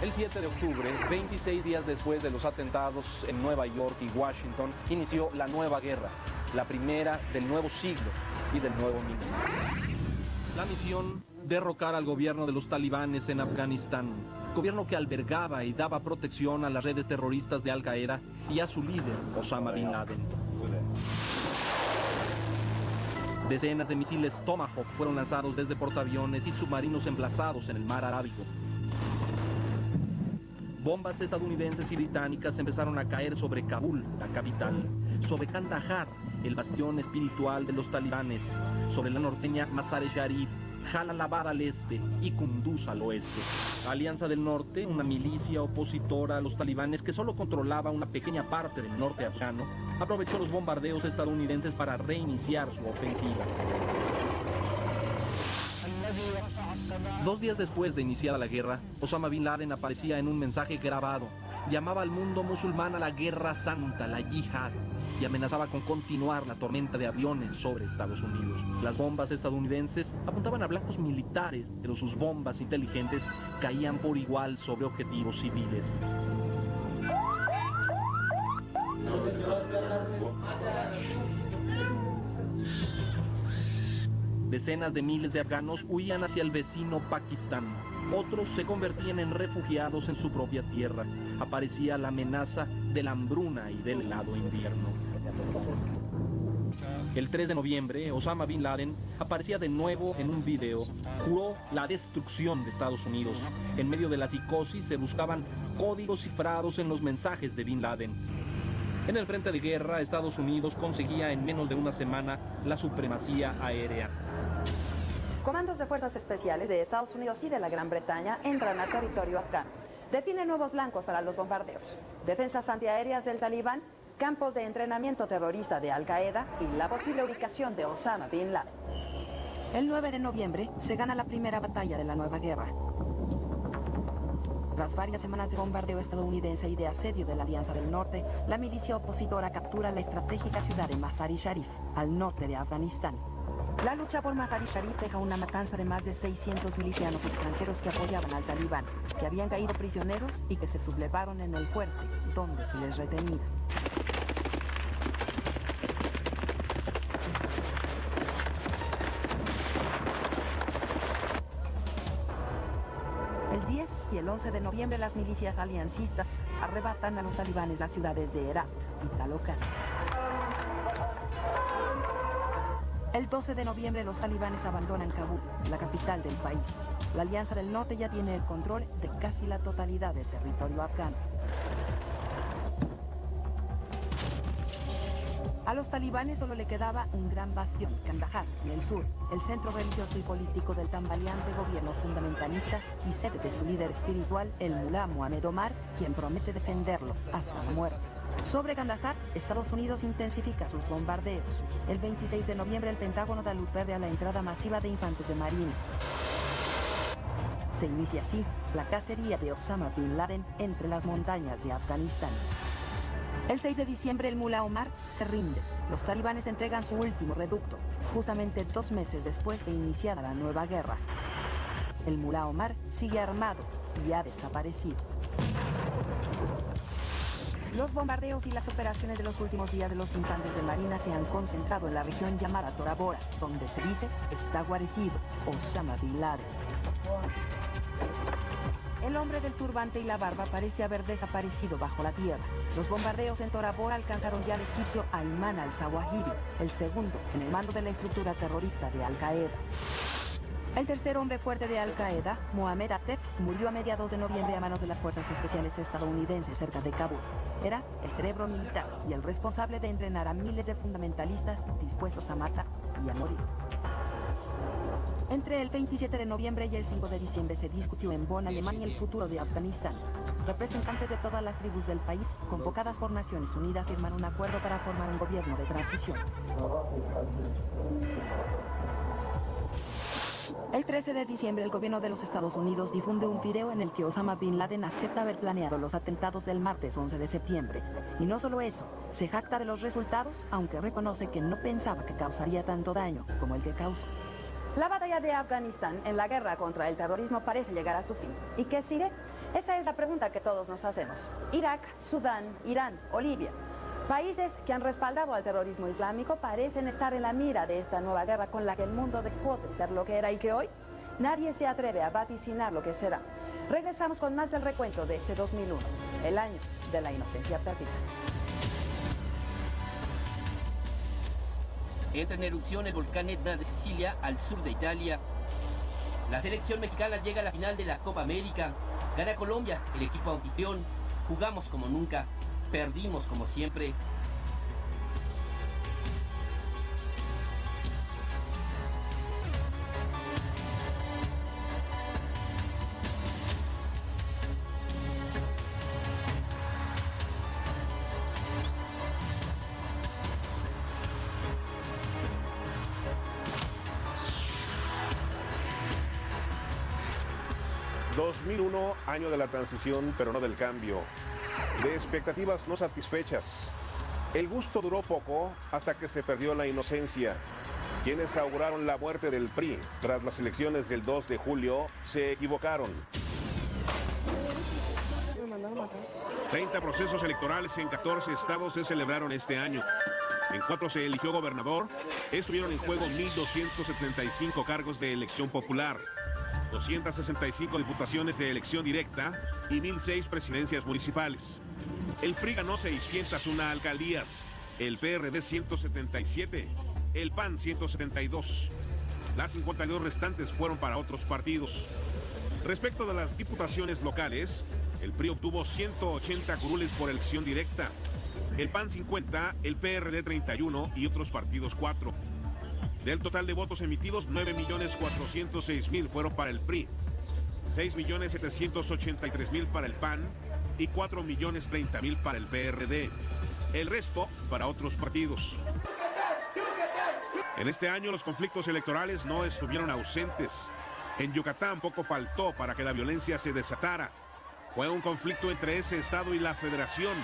El 7 de octubre, 26 días después de los atentados en Nueva York y Washington, inició la nueva guerra, la primera del nuevo siglo y del nuevo milenio. La misión, derrocar al gobierno de los talibanes en Afganistán, gobierno que albergaba y daba protección a las redes terroristas de Al-Qaeda y a su líder, Osama Bin Laden. Decenas de misiles Tomahawk fueron lanzados desde portaaviones y submarinos emplazados en el mar Arábigo. Bombas estadounidenses y británicas empezaron a caer sobre Kabul, la capital, sobre Kandahar, el bastión espiritual de los talibanes, sobre la norteña Mazar-e-Sharif, Jalalabad al este y Kunduz al oeste. La Alianza del Norte, una milicia opositora a los talibanes que solo controlaba una pequeña parte del norte afgano, aprovechó los bombardeos estadounidenses para reiniciar su ofensiva. 2 días después de iniciada la guerra, Osama Bin Laden aparecía en un mensaje grabado. Llamaba al mundo musulmán a la guerra santa, la yihad, y amenazaba con continuar la tormenta de aviones sobre Estados Unidos. Las bombas estadounidenses apuntaban a blancos militares, pero sus bombas inteligentes caían por igual sobre objetivos civiles. Decenas de miles de afganos huían hacia el vecino Pakistán. Otros se convertían en refugiados en su propia tierra. Aparecía la amenaza de la hambruna y del helado invierno. El 3 de noviembre, Osama Bin Laden aparecía de nuevo en un video. Juró la destrucción de Estados Unidos. En medio de la psicosis se buscaban códigos cifrados en los mensajes de Bin Laden. En el frente de guerra, Estados Unidos conseguía en menos de una semana la supremacía aérea. Comandos de fuerzas especiales de Estados Unidos y de la Gran Bretaña entran a territorio afgano. Definen nuevos blancos para los bombardeos. Defensas antiaéreas del Talibán, campos de entrenamiento terrorista de Al-Qaeda y la posible ubicación de Osama Bin Laden. El 9 de noviembre se gana la primera batalla de la nueva guerra. Tras varias semanas de bombardeo estadounidense y de asedio de la Alianza del Norte, la milicia opositora captura la estratégica ciudad de Mazar-i-Sharif, al norte de Afganistán. La lucha por Mazar-i-Sharif deja una matanza de más de 600 milicianos extranjeros que apoyaban al Talibán, que habían caído prisioneros y que se sublevaron en el fuerte, donde se les retenía. El 10 y el 11 de noviembre las milicias aliancistas arrebatan a los talibanes las ciudades de Herat y Taloqán. El 12 de noviembre los talibanes abandonan Kabul, la capital del país. La Alianza del Norte ya tiene el control de casi la totalidad del territorio afgano. A los talibanes solo le quedaba un gran bastión, Kandahar, y el sur, el centro religioso y político del tambaleante gobierno fundamentalista y sede de su líder espiritual, el mulá Mohamed Omar, quien promete defenderlo hasta la muerte. Sobre Kandahar, Estados Unidos intensifica sus bombardeos. El 26 de noviembre el Pentágono da luz verde a la entrada masiva de infantes de marina. Se inicia así la cacería de Osama Bin Laden entre las montañas de Afganistán. El 6 de diciembre el mulá Omar se rinde. Los talibanes entregan su último reducto, justamente 2 meses después de iniciada la nueva guerra. El mulá Omar sigue armado y ha desaparecido. Los bombardeos y las operaciones de los últimos días de los infantes de marina se han concentrado en la región llamada Tora Bora, donde se dice está guarecido Osama Bin Laden. El hombre del turbante y la barba parece haber desaparecido bajo la tierra. Los bombardeos en Tora Bora alcanzaron ya al egipcio Ayman al-Zawahiri, el segundo en el mando de la estructura terrorista de Al-Qaeda. El tercer hombre fuerte de Al-Qaeda, Mohamed Atef, murió a mediados de noviembre a manos de las fuerzas especiales estadounidenses cerca de Kabul. Era el cerebro militar y el responsable de entrenar a miles de fundamentalistas dispuestos a matar y a morir. Entre el 27 de noviembre y el 5 de diciembre se discutió en Bonn, Alemania, el futuro de Afganistán. Representantes de todas las tribus del país, convocadas por Naciones Unidas, firman un acuerdo para formar un gobierno de transición. El 13 de diciembre el gobierno de los Estados Unidos difunde un video en el que Osama Bin Laden acepta haber planeado los atentados del martes 11 de septiembre. Y no solo eso, se jacta de los resultados, aunque reconoce que no pensaba que causaría tanto daño como el que causó. La batalla de Afganistán en la guerra contra el terrorismo parece llegar a su fin. ¿Y qué sigue? Esa es la pregunta que todos nos hacemos. Irak, Sudán, Irán o Libia. Países que han respaldado al terrorismo islámico parecen estar en la mira de esta nueva guerra con la que el mundo dejó de ser lo que era y que hoy nadie se atreve a vaticinar lo que será. Regresamos con más del recuento de este 2001, el año de la inocencia perdida. Entra en erupción el volcán Etna de Sicilia, al sur de Italia. La selección mexicana llega a la final de la Copa América. Gana Colombia, el equipo anfitrión. Jugamos como nunca, perdimos como siempre. Año de la transición, pero no del cambio. De expectativas no satisfechas. El gusto duró poco hasta que se perdió la inocencia. Quienes auguraron la muerte del PRI tras las elecciones del 2 de julio se equivocaron. 30 procesos electorales en 14 estados se celebraron este año. En 4 se eligió gobernador. Estuvieron en juego 1.275 cargos de elección popular, 265 diputaciones de elección directa y 1.006 presidencias municipales. El PRI ganó 601 alcaldías, el PRD 177, el PAN 172. Las 52 restantes fueron para otros partidos. Respecto de las diputaciones locales, el PRI obtuvo 180 curules por elección directa, el PAN 50, el PRD 31 y otros partidos 4. Del total de votos emitidos, 9.406.000 fueron para el PRI, 6.783.000 para el PAN y 4.030.000 para el PRD. El resto para otros partidos. En este año los conflictos electorales no estuvieron ausentes. En Yucatán poco faltó para que la violencia se desatara. Fue un conflicto entre ese estado y la federación.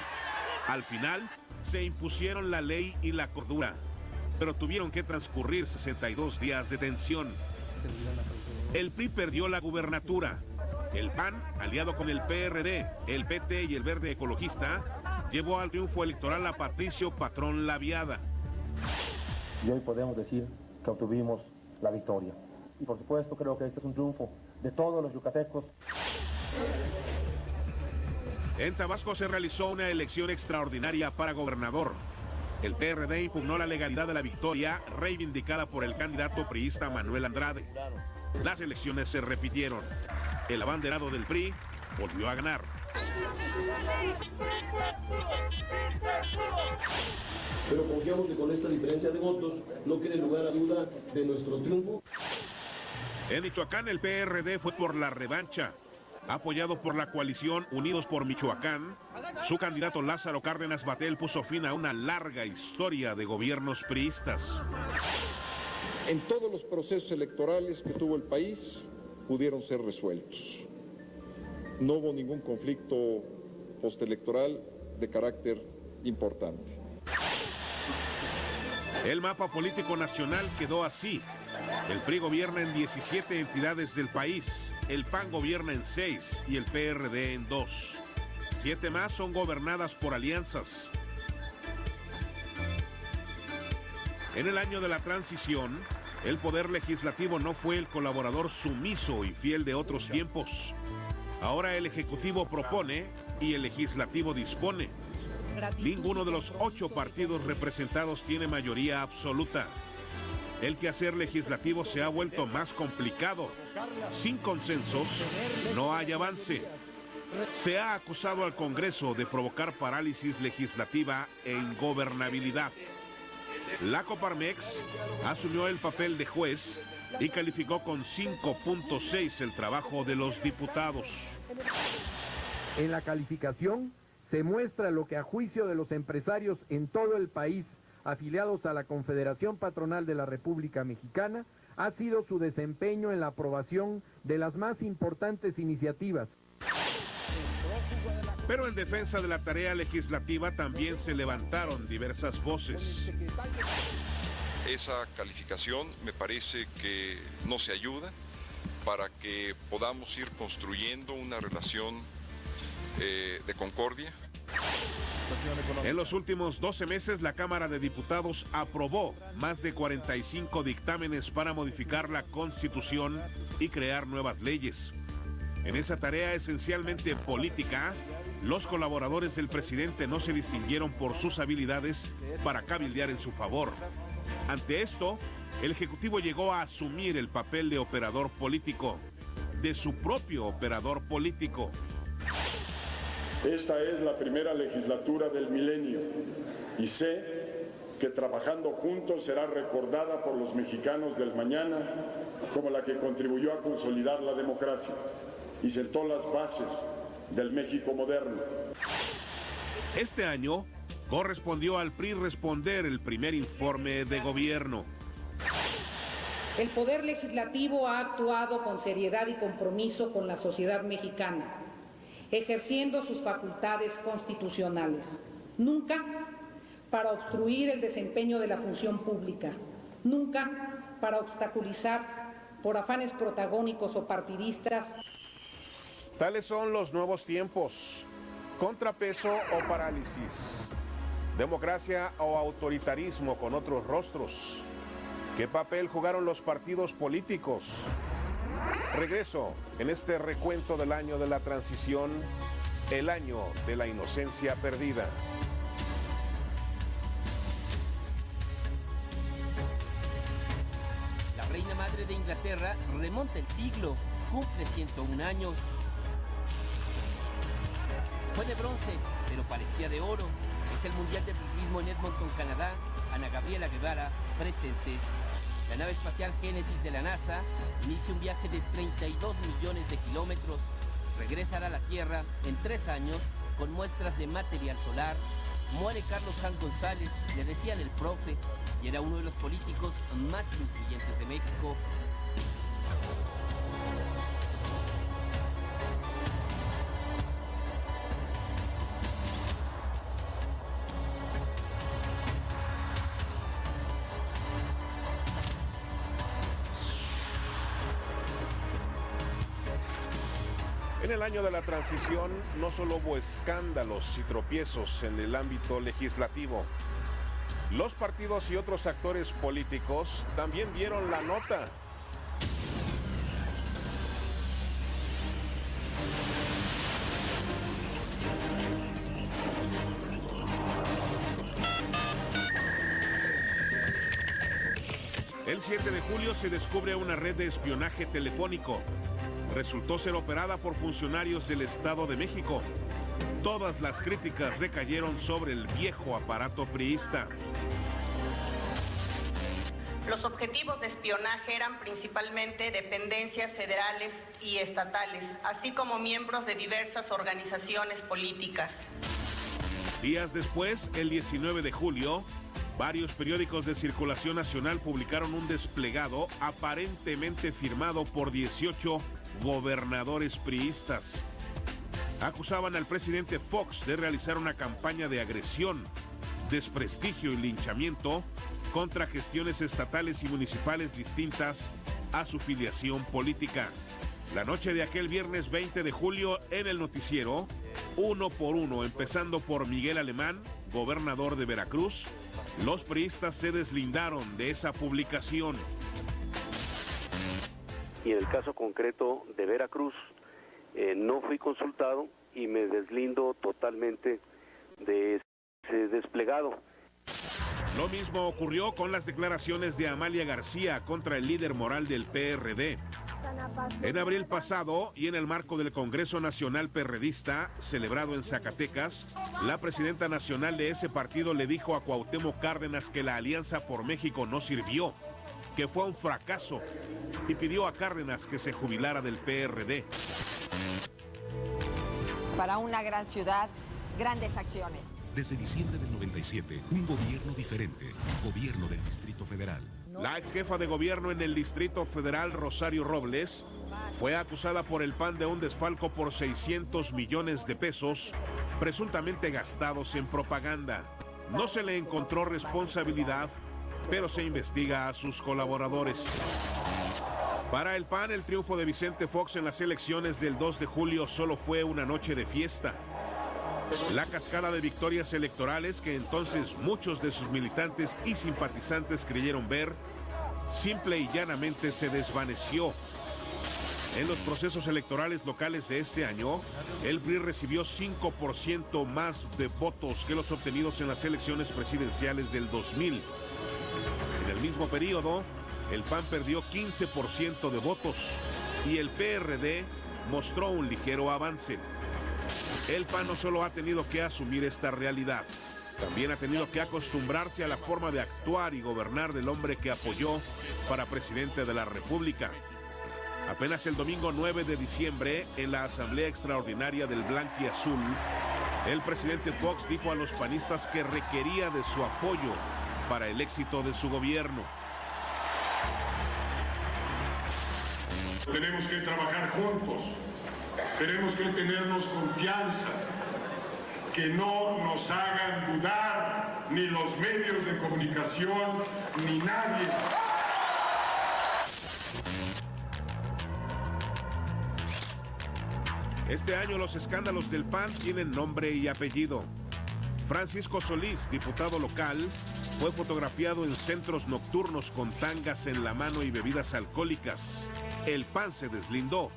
Al final se impusieron la ley y la cordura, pero tuvieron que transcurrir 62 días de tensión. El PRI perdió la gubernatura. El PAN, aliado con el PRD, el PT y el Verde Ecologista, llevó al triunfo electoral a Patricio Patrón Laviada. Y hoy podemos decir que obtuvimos la victoria. Y por supuesto creo que este es un triunfo de todos los yucatecos. En Tabasco se realizó una elección extraordinaria para gobernador. El PRD impugnó la legalidad de la victoria reivindicada por el candidato priista Manuel Andrade. Las elecciones se repitieron. El abanderado del PRI volvió a ganar. Pero confiamos que con esta diferencia de votos no quede lugar a duda de nuestro triunfo. En Michoacán el PRD fue por la revancha. Apoyado por la coalición Unidos por Michoacán, su candidato Lázaro Cárdenas Batel puso fin a una larga historia de gobiernos priistas. En todos los procesos electorales que tuvo el país pudieron ser resueltos. No hubo ningún conflicto postelectoral de carácter importante. El mapa político nacional quedó así. El PRI gobierna en 17 entidades del país, el PAN gobierna en 6 y el PRD en 2. 7 más son gobernadas por alianzas. En el año de la transición, el poder legislativo no fue el colaborador sumiso y fiel de otros tiempos. Ahora el Ejecutivo propone y el Legislativo dispone. Ninguno de los 8 partidos representados tiene mayoría absoluta. El quehacer legislativo se ha vuelto más complicado. Sin consensos, no hay avance. Se ha acusado al Congreso de provocar parálisis legislativa e ingobernabilidad. La Coparmex asumió el papel de juez y calificó con 5.6 el trabajo de los diputados. En la calificación se muestra lo que a juicio de los empresarios en todo el país afiliados a la Confederación Patronal de la República Mexicana, ha sido su desempeño en la aprobación de las más importantes iniciativas. Pero en defensa de la tarea legislativa también se levantaron diversas voces. Esa calificación me parece que no se ayuda para que podamos ir construyendo una relación de concordia. En los últimos 12 meses, la Cámara de Diputados aprobó más de 45 dictámenes para modificar la Constitución y crear nuevas leyes. En esa tarea esencialmente política, los colaboradores del presidente no se distinguieron por sus habilidades para cabildear en su favor. Ante esto, el Ejecutivo llegó a asumir el papel de operador político, de su propio operador político. Esta es la primera legislatura del milenio y sé que trabajando juntos será recordada por los mexicanos del mañana como la que contribuyó a consolidar la democracia y sentó las bases del México moderno. Este año correspondió al PRI responder el primer informe de gobierno. El Poder Legislativo ha actuado con seriedad y compromiso con la sociedad mexicana, ejerciendo sus facultades constitucionales, nunca para obstruir el desempeño de la función pública, nunca para obstaculizar por afanes protagónicos o partidistas. Tales son los nuevos tiempos: contrapeso o parálisis, democracia o autoritarismo con otros rostros. ¿Qué papel jugaron los partidos políticos? Regreso en este recuento del año de la transición, el año de la inocencia perdida. La reina madre de Inglaterra remonta el siglo, cumple 101 años. Fue de bronce, pero parecía de oro. Es el Mundial de Atletismo en Edmonton, Canadá. Ana Gabriela Guevara, presente. La nave espacial Génesis de la NASA inicia un viaje de 32 millones de kilómetros. Regresará a la Tierra en 3 años con muestras de material solar. Muere Carlos Jan González, le decían el profe, y era uno de los políticos más influyentes de México. En el año de la transición no solo hubo escándalos y tropiezos en el ámbito legislativo. Los partidos y otros actores políticos también dieron la nota. El 7 de julio se descubre una red de espionaje telefónico. Resultó ser operada por funcionarios del Estado de México. Todas las críticas recayeron sobre el viejo aparato priista. Los objetivos de espionaje eran principalmente dependencias federales y estatales, así como miembros de diversas organizaciones políticas. Días después, el 19 de julio, varios periódicos de circulación nacional publicaron un desplegado aparentemente firmado por 18 gobernadores priistas. Acusaban al presidente Fox de realizar una campaña de agresión, desprestigio y linchamiento contra gestiones estatales y municipales distintas a su filiación política. La noche de aquel viernes 20 de julio en el noticiero, uno por uno, empezando por Miguel Alemán, gobernador de Veracruz, los priistas se deslindaron de esa publicación. Y en el caso concreto de Veracruz, no fui consultado y me deslindo totalmente de ese desplegado. Lo mismo ocurrió con las declaraciones de Amalia García contra el líder moral del PRD. En abril pasado, y en el marco del Congreso Nacional Perredista, celebrado en Zacatecas, la presidenta nacional de ese partido le dijo a Cuauhtémoc Cárdenas que la Alianza por México no sirvió, que fue un fracaso, y pidió a Cárdenas que se jubilara del PRD. Para una gran ciudad, grandes acciones. Desde diciembre del 97, un gobierno diferente, gobierno del Distrito Federal. La ex jefa de gobierno en el Distrito Federal, Rosario Robles, fue acusada por el PAN de un desfalco por 600 millones de pesos, presuntamente gastados en propaganda. No se le encontró responsabilidad, pero se investiga a sus colaboradores. Para el PAN, el triunfo de Vicente Fox en las elecciones del 2 de julio solo fue una noche de fiesta. La cascada de victorias electorales que entonces muchos de sus militantes y simpatizantes creyeron ver, simple y llanamente se desvaneció. En los procesos electorales locales de este año, el PRI recibió 5% más de votos que los obtenidos en las elecciones presidenciales del 2000. En el mismo periodo, el PAN perdió 15% de votos y el PRD mostró un ligero avance. El PAN no solo ha tenido que asumir esta realidad, también ha tenido que acostumbrarse a la forma de actuar y gobernar del hombre que apoyó para presidente de la República. Apenas el domingo 9 de diciembre, en la Asamblea Extraordinaria del Blanquiazul, el presidente Fox dijo a los panistas que requería de su apoyo para el éxito de su gobierno. Tenemos que trabajar juntos, tenemos que tenernos confianza, que no nos hagan dudar ni los medios de comunicación ni nadie. Este año los escándalos del PAN tienen nombre y apellido. Francisco Solís, diputado local, fue fotografiado en centros nocturnos con tangas en la mano y bebidas alcohólicas. El PAN se deslindó.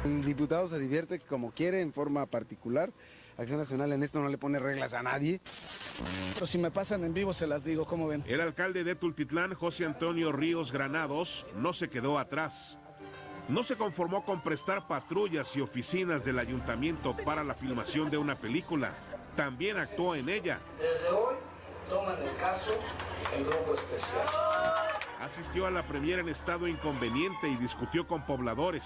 El diputado se divierte como quiere, en forma particular. Acción Nacional en esto no le pone reglas a nadie. Pero si me pasan en vivo se las digo, ¿cómo ven? El alcalde de Tultitlán, José Antonio Ríos Granados, no se quedó atrás. No se conformó con prestar patrullas y oficinas del ayuntamiento para la filmación de una película, también actuó en ella. Desde hoy toman el caso el grupo especial. Asistió a la premiere en estado inconveniente y discutió con pobladores.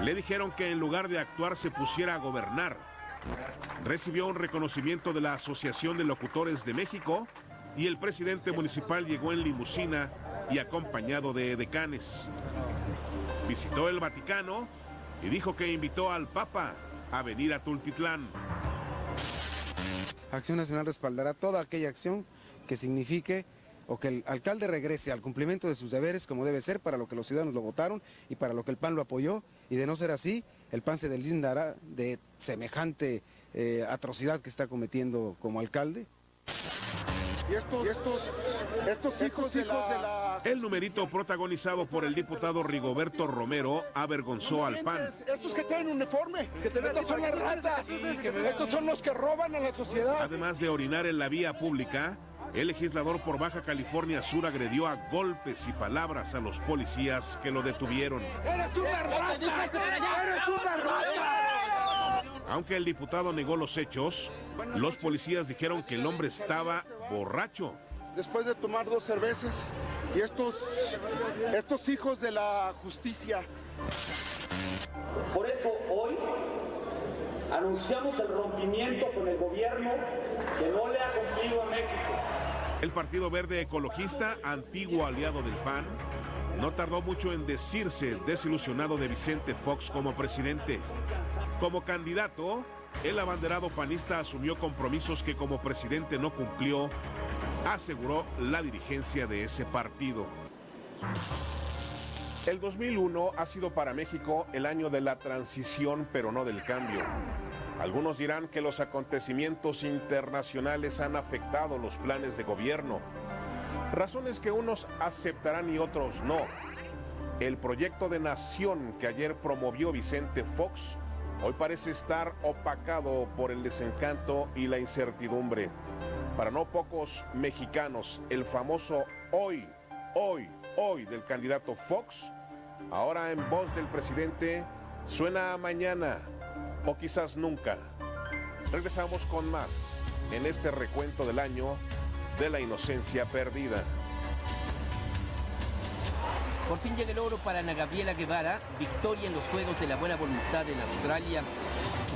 Le dijeron que en lugar de actuar se pusiera a gobernar. Recibió un reconocimiento de la Asociación de Locutores de México y el presidente municipal llegó en limusina y acompañado de edecanes. Visitó el Vaticano y dijo que invitó al Papa a venir a Tultitlán. Acción Nacional respaldará toda aquella acción que signifique o que el alcalde regrese al cumplimiento de sus deberes como debe ser, para lo que los ciudadanos lo votaron y para lo que el PAN lo apoyó, y de no ser así, el PAN se deslindará de semejante atrocidad que está cometiendo como alcalde. Y estos hijos de la... El numerito protagonizado por el diputado Rigoberto Romero avergonzó al PAN. Estos que traen uniforme, estos son las ratas, estos son los que roban a la sociedad. Además de orinar en la vía pública, el legislador por Baja California Sur agredió a golpes y palabras a los policías que lo detuvieron. ¡Eres una rata! ¡Eres una rata! Aunque el diputado negó los hechos, los policías dijeron que el hombre estaba borracho. Después de tomar 2 cervezas, y estos hijos de la justicia. Por eso hoy anunciamos el rompimiento con el gobierno que no le ha cumplido a México. El Partido Verde Ecologista, antiguo aliado del PAN, no tardó mucho en decirse desilusionado de Vicente Fox como presidente. Como candidato, el abanderado panista asumió compromisos que como presidente no cumplió, aseguró la dirigencia de ese partido. El 2001 ha sido para México el año de la transición, pero no del cambio. Algunos dirán que los acontecimientos internacionales han afectado los planes de gobierno. Razones que unos aceptarán y otros no. El proyecto de nación que ayer promovió Vicente Fox hoy parece estar opacado por el desencanto y la incertidumbre. Para no pocos mexicanos, el famoso hoy del candidato Fox, ahora en voz del presidente, suena a mañana o quizás nunca. Regresamos con más en este recuento del año de la inocencia perdida. Por fin llega el oro para Ana Gabriela Guevara, victoria en los Juegos de la Buena Voluntad en Australia,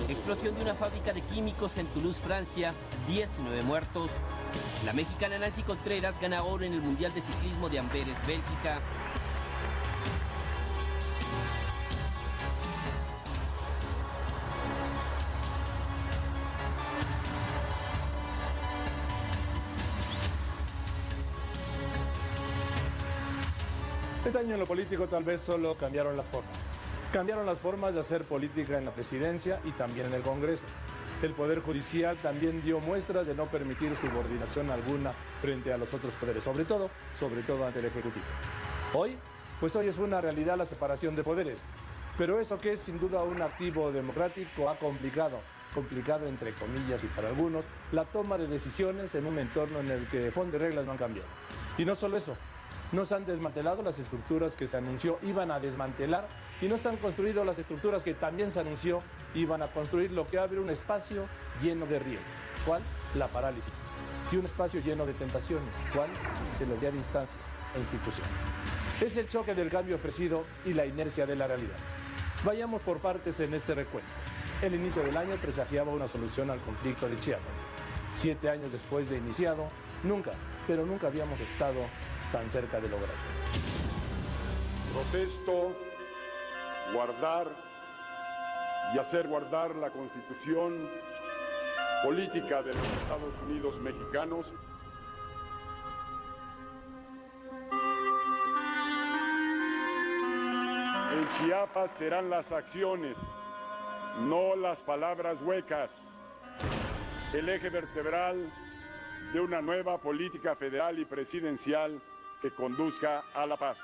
explosión de una fábrica de químicos en Toulouse, Francia, 19 muertos. La mexicana Nancy Contreras gana oro en el Mundial de Ciclismo de Amberes, Bélgica. Este año en lo político tal vez solo cambiaron las formas. Cambiaron las formas de hacer política en la presidencia y también en el Congreso. El Poder Judicial también dio muestras de no permitir subordinación alguna frente a los otros poderes, sobre todo ante el Ejecutivo. Hoy es una realidad la separación de poderes, pero eso que es sin duda un activo democrático ha complicado entre comillas y para algunos, la toma de decisiones en un entorno en el que fondo y reglas no han cambiado. Y no solo eso, no se han desmantelado las estructuras que se anunció iban a desmantelar y no se han construido las estructuras que también se anunció iban a construir, lo que abre un espacio lleno de riesgos. ¿Cuál? La parálisis. Y un espacio lleno de tentaciones. ¿Cuál? De los días de instancias e instituciones. Es el choque del cambio ofrecido y la inercia de la realidad. Vayamos por partes en este recuento. El inicio del año presagiaba una solución al conflicto de Chiapas. 7 años después de iniciado, nunca habíamos estado tan cerca de lograrlo. Protesto guardar y hacer guardar la Constitución política de los Estados Unidos mexicanos. En Chiapas serán las acciones, no las palabras huecas, el eje vertebral de una nueva política federal y presidencial que conduzca a la paz.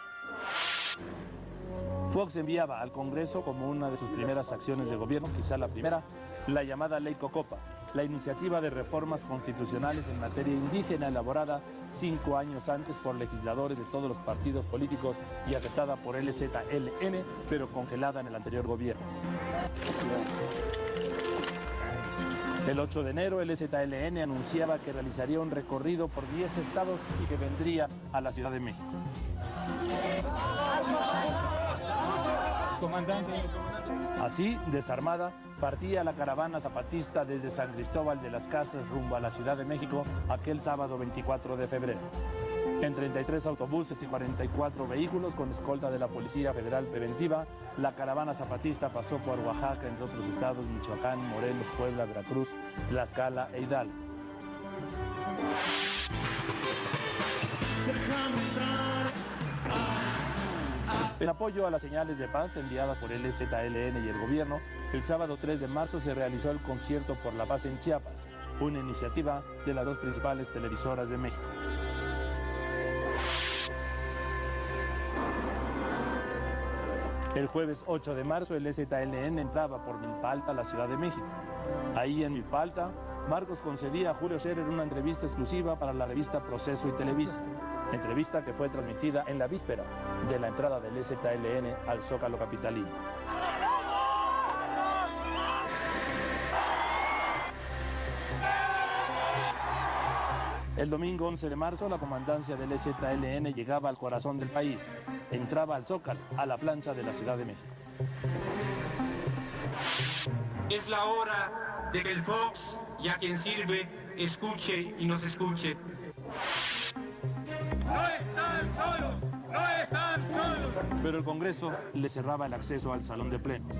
Fox enviaba al Congreso como una de sus primeras acciones de gobierno, quizá la primera, la llamada Ley Cocopa, la iniciativa de reformas constitucionales en materia indígena elaborada 5 años antes por legisladores de todos los partidos políticos y aceptada por LZLN, pero congelada en el anterior gobierno. El 8 de enero, el LZLN anunciaba que realizaría un recorrido por 10 estados y que vendría a la Ciudad de México. Comandante. Así, desarmada, partía la caravana zapatista desde San Cristóbal de las Casas rumbo a la Ciudad de México aquel sábado 24 de febrero. En 33 autobuses y 44 vehículos con escolta de la Policía Federal Preventiva, la caravana zapatista pasó por Oaxaca, entre otros estados, Michoacán, Morelos, Puebla, Veracruz, Tlaxcala e Hidalgo. En apoyo a las señales de paz enviadas por el LZLN y el gobierno, el sábado 3 de marzo se realizó el Concierto por la Paz en Chiapas, una iniciativa de las 2 principales televisoras de México. El jueves 8 de marzo, el LZLN entraba por Milpa Alta a la Ciudad de México. Ahí en Milpa Alta, Marcos concedía a Julio Scherer una entrevista exclusiva para la revista Proceso y Televisa. Entrevista que fue transmitida en la víspera de la entrada del LZLN al Zócalo capitalino. El domingo 11 de marzo, la comandancia del LZLN llegaba al corazón del país. Entraba al Zócalo, a la plancha de la Ciudad de México. Es la hora de que el Fox y a quien sirve escuche y nos escuche. ¡No están solos! ¡No están solos! Pero el Congreso le cerraba el acceso al salón de plenos.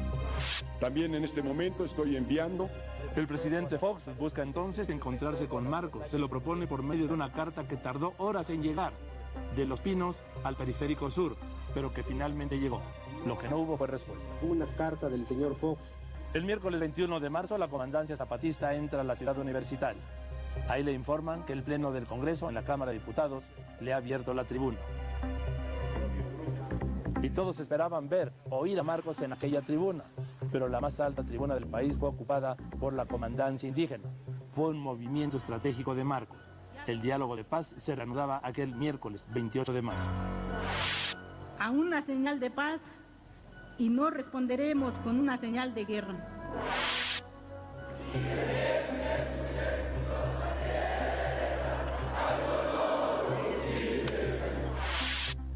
También en este momento estoy enviando. El presidente Fox busca entonces encontrarse con Marcos. Se lo propone por medio de una carta que tardó horas en llegar, de Los Pinos al Periférico Sur, pero que finalmente llegó. Lo que no hubo fue respuesta. Una carta del señor Fox. El miércoles 21 de marzo, la comandancia zapatista entra a la ciudad universitaria. Ahí le informan que el Pleno del Congreso, en la Cámara de Diputados, le ha abierto la tribuna. Y todos esperaban ver, oír a Marcos en aquella tribuna, pero la más alta tribuna del país fue ocupada por la comandancia indígena. Fue un movimiento estratégico de Marcos. El diálogo de paz se reanudaba aquel miércoles 28 de marzo. A una señal de paz y no responderemos con una señal de guerra.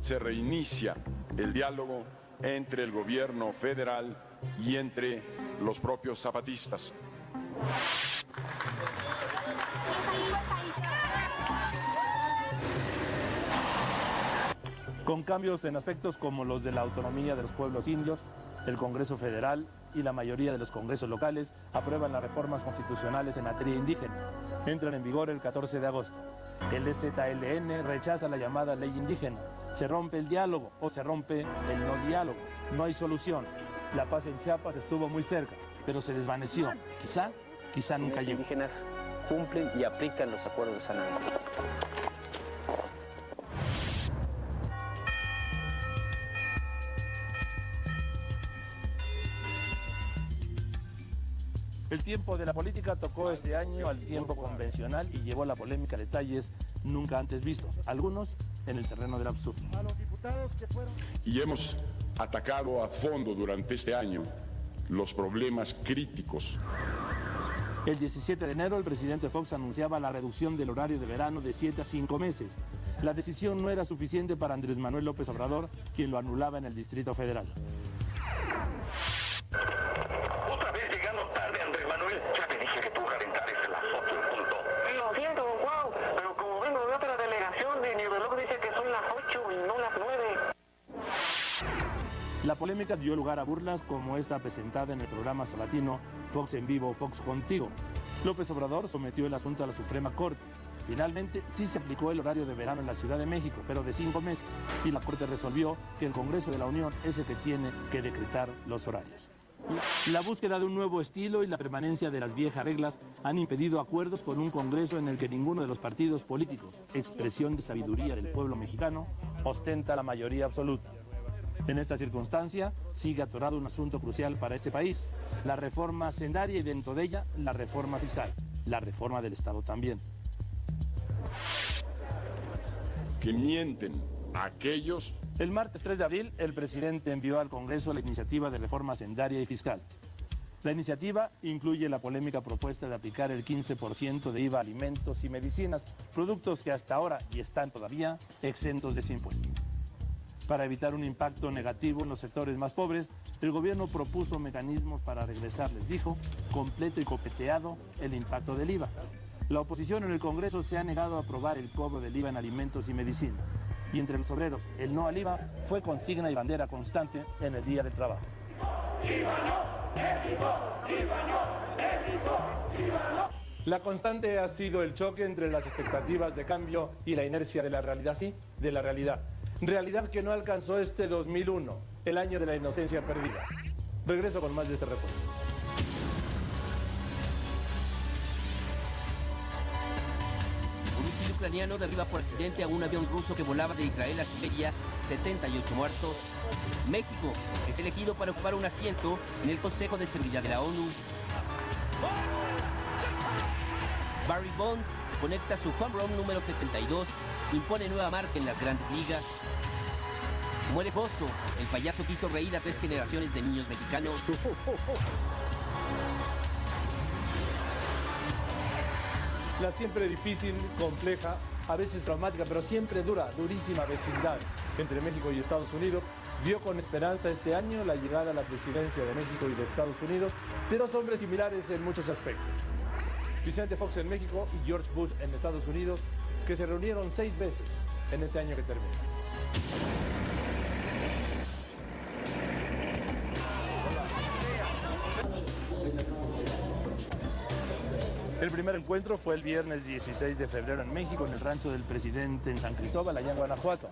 Se reinicia el diálogo entre el gobierno federal y entre los propios zapatistas. Con cambios en aspectos como los de la autonomía de los pueblos indios, el Congreso Federal y la mayoría de los congresos locales aprueban las reformas constitucionales en materia indígena. Entran en vigor el 14 de agosto. El LZLN rechaza la llamada ley indígena. Se rompe el diálogo o se rompe el no diálogo. No hay solución. La paz en Chiapas estuvo muy cerca, pero se desvaneció. Quizá nunca llegó. Los indígenas cumplen y aplican los acuerdos de San Ángel. El tiempo de la política tocó este año al tiempo convencional y llevó la polémica a detalles nunca antes vistos, algunos en el terreno del absurdo. Y hemos atacado a fondo durante este año los problemas críticos. El 17 de enero el presidente Fox anunciaba la reducción del horario de verano de 7 a 5 meses. La decisión no era suficiente para Andrés Manuel López Obrador, quien lo anulaba en el Distrito Federal. Otra vez llegando tarde, Andrés Manuel. Ya te dije que tú calentares las 8 en punto. Lo siento, don Juan, pero como vengo de otra delegación, mi reloj dice que son las 8 y no las 9. La polémica dio lugar a burlas como esta presentada en el programa sabatino Fox en Vivo, Fox Contigo. López Obrador sometió el asunto a la Suprema Corte. Finalmente, sí se aplicó el horario de verano en la Ciudad de México, pero de 5 meses. Y la Corte resolvió que el Congreso de la Unión es el que tiene que decretar los horarios. La búsqueda de un nuevo estilo y la permanencia de las viejas reglas han impedido acuerdos con un Congreso en el que ninguno de los partidos políticos, expresión de sabiduría del pueblo mexicano, ostenta la mayoría absoluta. En esta circunstancia, sigue atorado un asunto crucial para este país, la reforma hacendaria y dentro de ella, la reforma fiscal, la reforma del Estado también. Que mienten aquellos. El martes 3 de abril, el presidente envió al Congreso la iniciativa de reforma hacendaria y fiscal. La iniciativa incluye la polémica propuesta de aplicar el 15% de IVA a alimentos y medicinas, productos que hasta ahora y están todavía exentos de ese impuesto. Para evitar un impacto negativo en los sectores más pobres, el gobierno propuso mecanismos para regresar, les dijo, completo y copeteado el impacto del IVA. La oposición en el Congreso se ha negado a aprobar el cobro del IVA en alimentos y medicina. Y entre los obreros, el no al IVA fue consigna y bandera constante en el Día del Trabajo. La constante ha sido el choque entre las expectativas de cambio y la inercia de la realidad, sí, de la realidad. Realidad que no alcanzó este 2001, el año de la inocencia perdida. Regreso con más de este reporte. Un misil ucraniano derriba por accidente a un avión ruso que volaba de Israel a Siberia, 78 muertos. México es elegido para ocupar un asiento en el Consejo de Seguridad de la ONU. Barry Bonds conecta su home run número 72, impone nueva marca en las grandes ligas. Muere Bozo, el payaso que hizo reír a 3 generaciones de niños mexicanos. La siempre difícil, compleja, a veces traumática, pero siempre durísima vecindad entre México y Estados Unidos vio con esperanza este año la llegada a la presidencia de México y de Estados Unidos de dos hombres similares en muchos aspectos. Vicente Fox en México y George Bush en Estados Unidos, que se reunieron 6 veces en este año que termina. El primer encuentro fue el viernes 16 de febrero en México, en el rancho del presidente en San Cristóbal, allá en Guanajuato.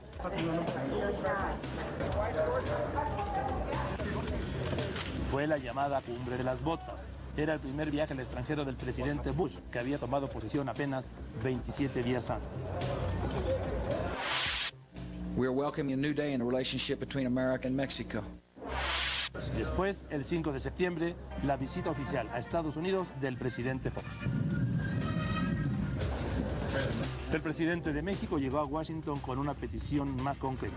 Fue la llamada Cumbre de las Botas. Era el primer viaje al extranjero del presidente Bush, que había tomado posesión apenas 27 días antes. We are welcoming a new day in the relationship between America and Mexico. Después, el 5 de septiembre, la visita oficial a Estados Unidos del presidente Fox. El presidente de México llegó a Washington con una petición más concreta: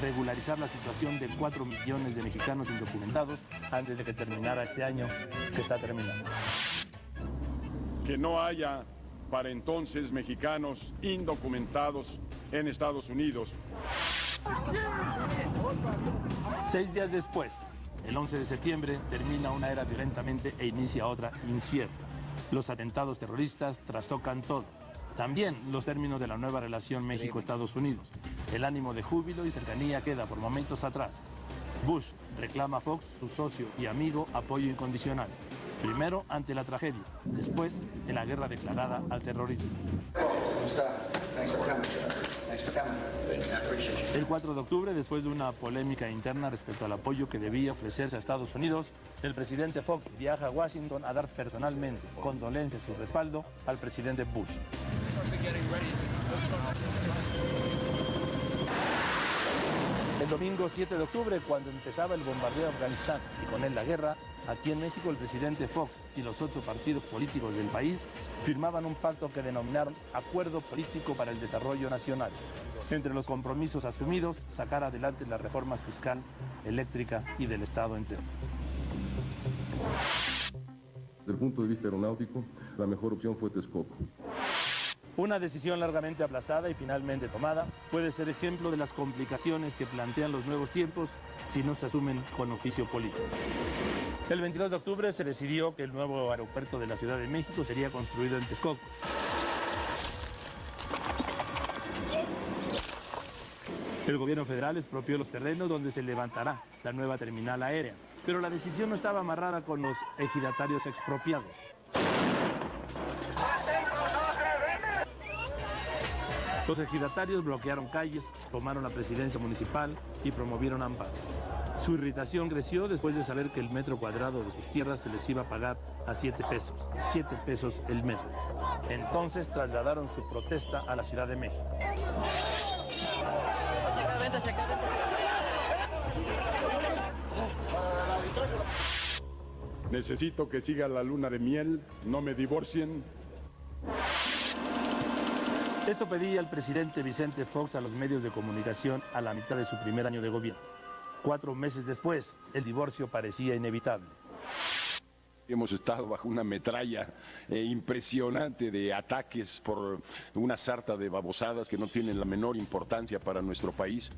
regularizar la situación de 4 millones de mexicanos indocumentados antes de que terminara este año que está terminando. Que no haya para entonces mexicanos indocumentados en Estados Unidos. 6 días después, el 11 de septiembre, termina una era violentamente e inicia otra incierta. Los atentados terroristas trastocan todo. También los términos de la nueva relación México-Estados Unidos. El ánimo de júbilo y cercanía queda por momentos atrás. Bush reclama a Fox, su socio y amigo, apoyo incondicional. Primero ante la tragedia, después en la guerra declarada al terrorismo. El 4 de octubre, después de una polémica interna respecto al apoyo que debía ofrecerse a Estados Unidos, el presidente Fox viaja a Washington a dar personalmente condolencias y su respaldo al presidente Bush. El domingo 7 de octubre, cuando empezaba el bombardeo de Afganistán y con él la guerra, aquí en México el presidente Fox y los 8 partidos políticos del país firmaban un pacto que denominaron Acuerdo Político para el Desarrollo Nacional. Entre los compromisos asumidos, sacar adelante las reformas fiscal, eléctrica y del Estado, entre otros. Desde el punto de vista aeronáutico, la mejor opción fue Texcoco. Una decisión largamente aplazada y finalmente tomada puede ser ejemplo de las complicaciones que plantean los nuevos tiempos si no se asumen con oficio político. El 22 de octubre se decidió que el nuevo aeropuerto de la Ciudad de México sería construido en Texcoco. El gobierno federal expropió los terrenos donde se levantará la nueva terminal aérea, pero la decisión no estaba amarrada con los ejidatarios expropiados. Los ejidatarios bloquearon calles, tomaron la presidencia municipal y promovieron amparos. Su irritación creció después de saber que el metro cuadrado de sus tierras se les iba a pagar a 7 pesos. 7 pesos el metro. Entonces trasladaron su protesta a la Ciudad de México. Necesito que siga la luna de miel, no me divorcien. Eso pedía el presidente Vicente Fox a los medios de comunicación a la mitad de su primer año de gobierno. 4 meses después, el divorcio parecía inevitable. Hemos estado bajo una metralla impresionante de ataques por una sarta de babosadas que no tienen la menor importancia para nuestro país.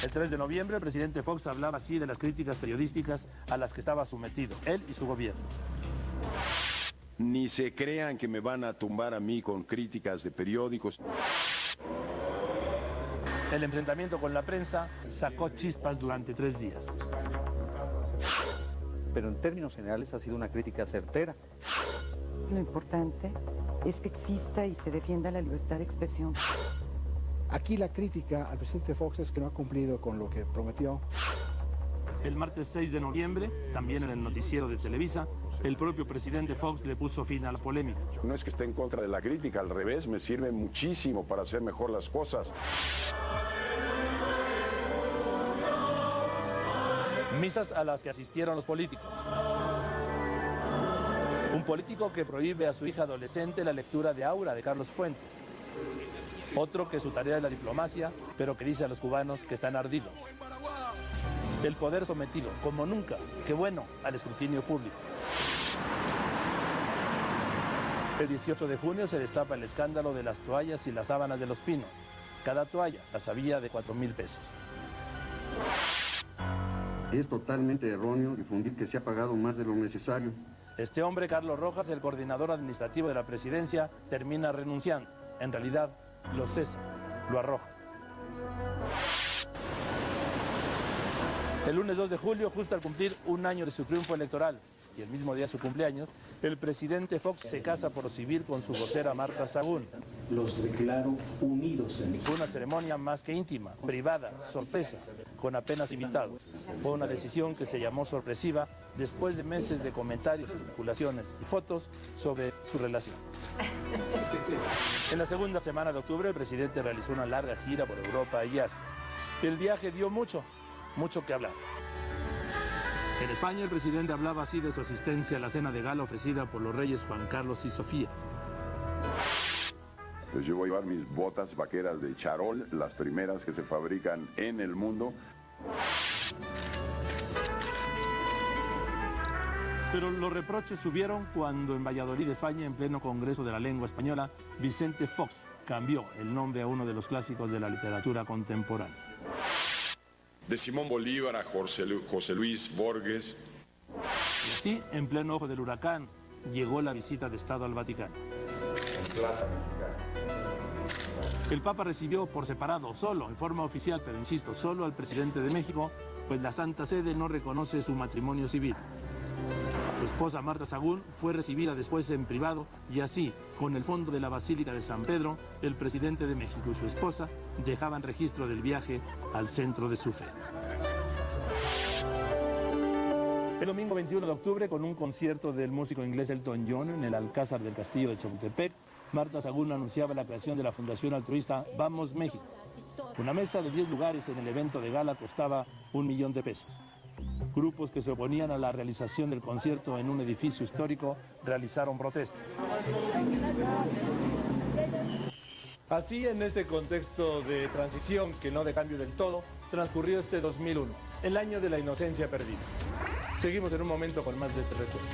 El 3 de noviembre, el presidente Fox hablaba así de las críticas periodísticas a las que estaba sometido, él y su gobierno. Ni se crean que me van a tumbar a mí con críticas de periódicos. El enfrentamiento con la prensa sacó chispas durante 3 días. Pero en términos generales ha sido una crítica certera. Lo importante es que exista y se defienda la libertad de expresión. Aquí la crítica al presidente Fox es que no ha cumplido con lo que prometió. El martes 6 de noviembre, también en el noticiero de Televisa, el propio presidente Fox le puso fin a la polémica. No es que esté en contra de la crítica, al revés, me sirve muchísimo para hacer mejor las cosas. Misas a las que asistieron los políticos. Un político que prohíbe a su hija adolescente la lectura de Aura de Carlos Fuentes. Otro que su tarea es la diplomacia, pero que dice a los cubanos que están ardidos. El poder sometido, como nunca, qué bueno, al escrutinio público. El 18 de junio se destapa el escándalo de las toallas y las sábanas de Los Pinos. Cada toalla las había de 4,000 pesos. Es totalmente erróneo difundir que se ha pagado más de lo necesario. Este hombre, Carlos Rojas, el coordinador administrativo de la presidencia, termina renunciando. En realidad, lo cesa, lo arroja. El lunes 2 de julio, justo al cumplir 1 año de su triunfo electoral, y el mismo día de su cumpleaños, el presidente Fox se casa por civil con su vocera Marta Sagún. Los declaro unidos en mi... Fue una ceremonia más que íntima, privada, sorpresa, con apenas invitados. Fue una decisión que se llamó sorpresiva después de meses de comentarios, especulaciones y fotos sobre su relación. En la segunda semana de octubre, el presidente realizó una larga gira por Europa y Asia. El viaje dio mucho que hablar. En España, el presidente hablaba así de su asistencia a la cena de gala ofrecida por los reyes Juan Carlos y Sofía. Pues yo voy a llevar mis botas vaqueras de charol, las primeras que se fabrican en el mundo. Pero los reproches subieron cuando en Valladolid, España, en pleno Congreso de la Lengua Española, Vicente Fox cambió el nombre a uno de los clásicos de la literatura contemporánea. De Simón Bolívar a José Luis Borges. Y así, en pleno ojo del huracán, llegó la visita de Estado al Vaticano. El Papa recibió por separado, solo, en forma oficial, pero insisto, solo al presidente de México, pues la Santa Sede no reconoce su matrimonio civil. Su esposa Marta Sagún fue recibida después en privado y así, con el fondo de la Basílica de San Pedro, el presidente de México y su esposa dejaban registro del viaje al centro de su fe. El domingo 21 de octubre, con un concierto del músico inglés Elton John en el Alcázar del Castillo de Chapultepec, Marta Sagún anunciaba la creación de la fundación altruista Vamos México. Una mesa de 10 lugares en el evento de gala costaba $1,000,000. Grupos que se oponían a la realización del concierto en un edificio histórico realizaron protestas. Así, en este contexto de transición, que no de cambio del todo, transcurrió este 2001, el año de la inocencia perdida. Seguimos en un momento con más de este recuerdo.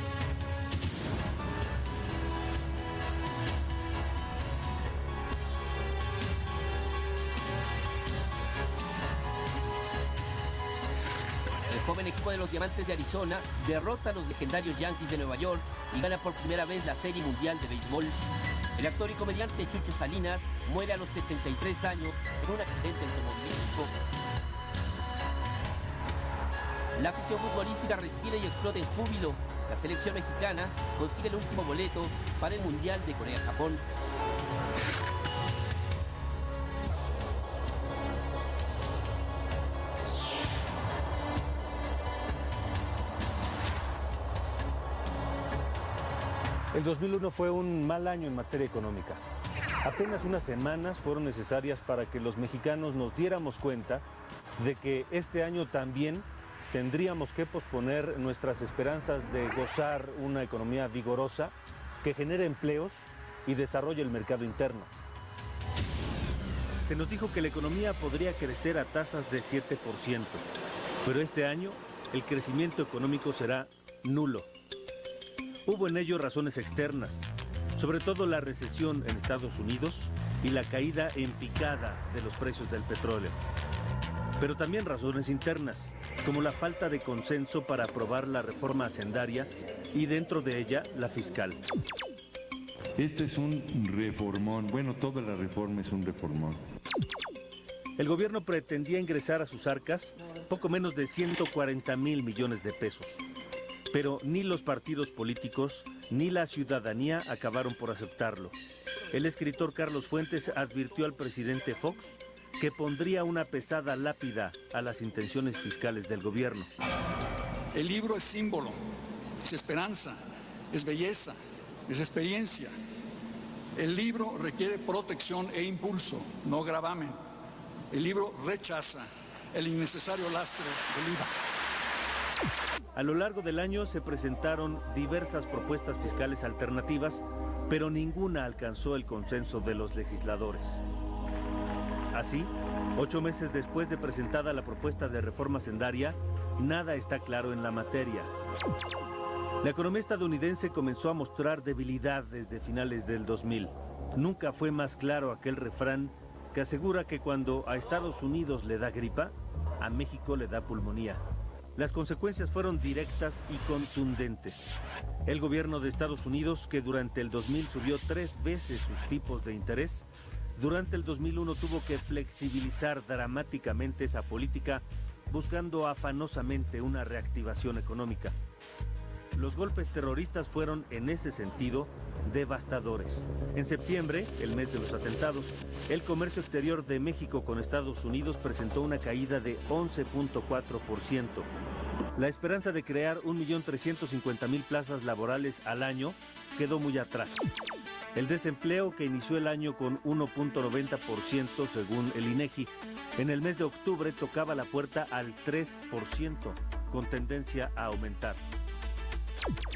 El joven equipo de los Diamantes de Arizona derrota a los legendarios Yankees de Nueva York y gana por primera vez la Serie Mundial de Béisbol. El actor y comediante Chucho Salinas muere a los 73 años en un accidente automovilístico. La afición futbolística respira y explota en júbilo. La selección mexicana consigue el último boleto para el Mundial de Corea-Japón. El 2001 fue un mal año en materia económica. Apenas unas semanas fueron necesarias para que los mexicanos nos diéramos cuenta de que este año también tendríamos que posponer nuestras esperanzas de gozar una economía vigorosa que genere empleos y desarrolle el mercado interno. Se nos dijo que la economía podría crecer a tasas de 7%, pero este año el crecimiento económico será nulo. Hubo en ello razones externas, sobre todo la recesión en Estados Unidos y la caída en picada de los precios del petróleo. Pero también razones internas, como la falta de consenso para aprobar la reforma hacendaria y dentro de ella la fiscal. Este es un reformón, bueno, toda la reforma es un reformón. El gobierno pretendía ingresar a sus arcas poco menos de 140,000 millones de pesos. Pero ni los partidos políticos ni la ciudadanía acabaron por aceptarlo. El escritor Carlos Fuentes advirtió al presidente Fox que pondría una pesada lápida a las intenciones fiscales del gobierno. El libro es símbolo, es esperanza, es belleza, es experiencia. El libro requiere protección e impulso, no gravamen. El libro rechaza el innecesario lastre del IVA. A lo largo del año se presentaron diversas propuestas fiscales alternativas, pero ninguna alcanzó el consenso de los legisladores. Así, 8 meses después de presentada la propuesta de reforma hacendaria, nada está claro en la materia. La economía estadounidense comenzó a mostrar debilidad desde finales del 2000. Nunca fue más claro aquel refrán que asegura que cuando a Estados Unidos le da gripa, a México le da pulmonía. Las consecuencias fueron directas y contundentes. El gobierno de Estados Unidos, que durante el 2000 subió 3 veces sus tipos de interés, durante el 2001 tuvo que flexibilizar dramáticamente esa política, buscando afanosamente una reactivación económica. Los golpes terroristas fueron, en ese sentido, devastadores. En septiembre, el mes de los atentados, el comercio exterior de México con Estados Unidos presentó una caída de 11.4%. La esperanza de crear 1.350.000 plazas laborales al año quedó muy atrás. El desempleo, que inició el año con 1.90% según el INEGI, en el mes de octubre tocaba la puerta al 3%, con tendencia a aumentar.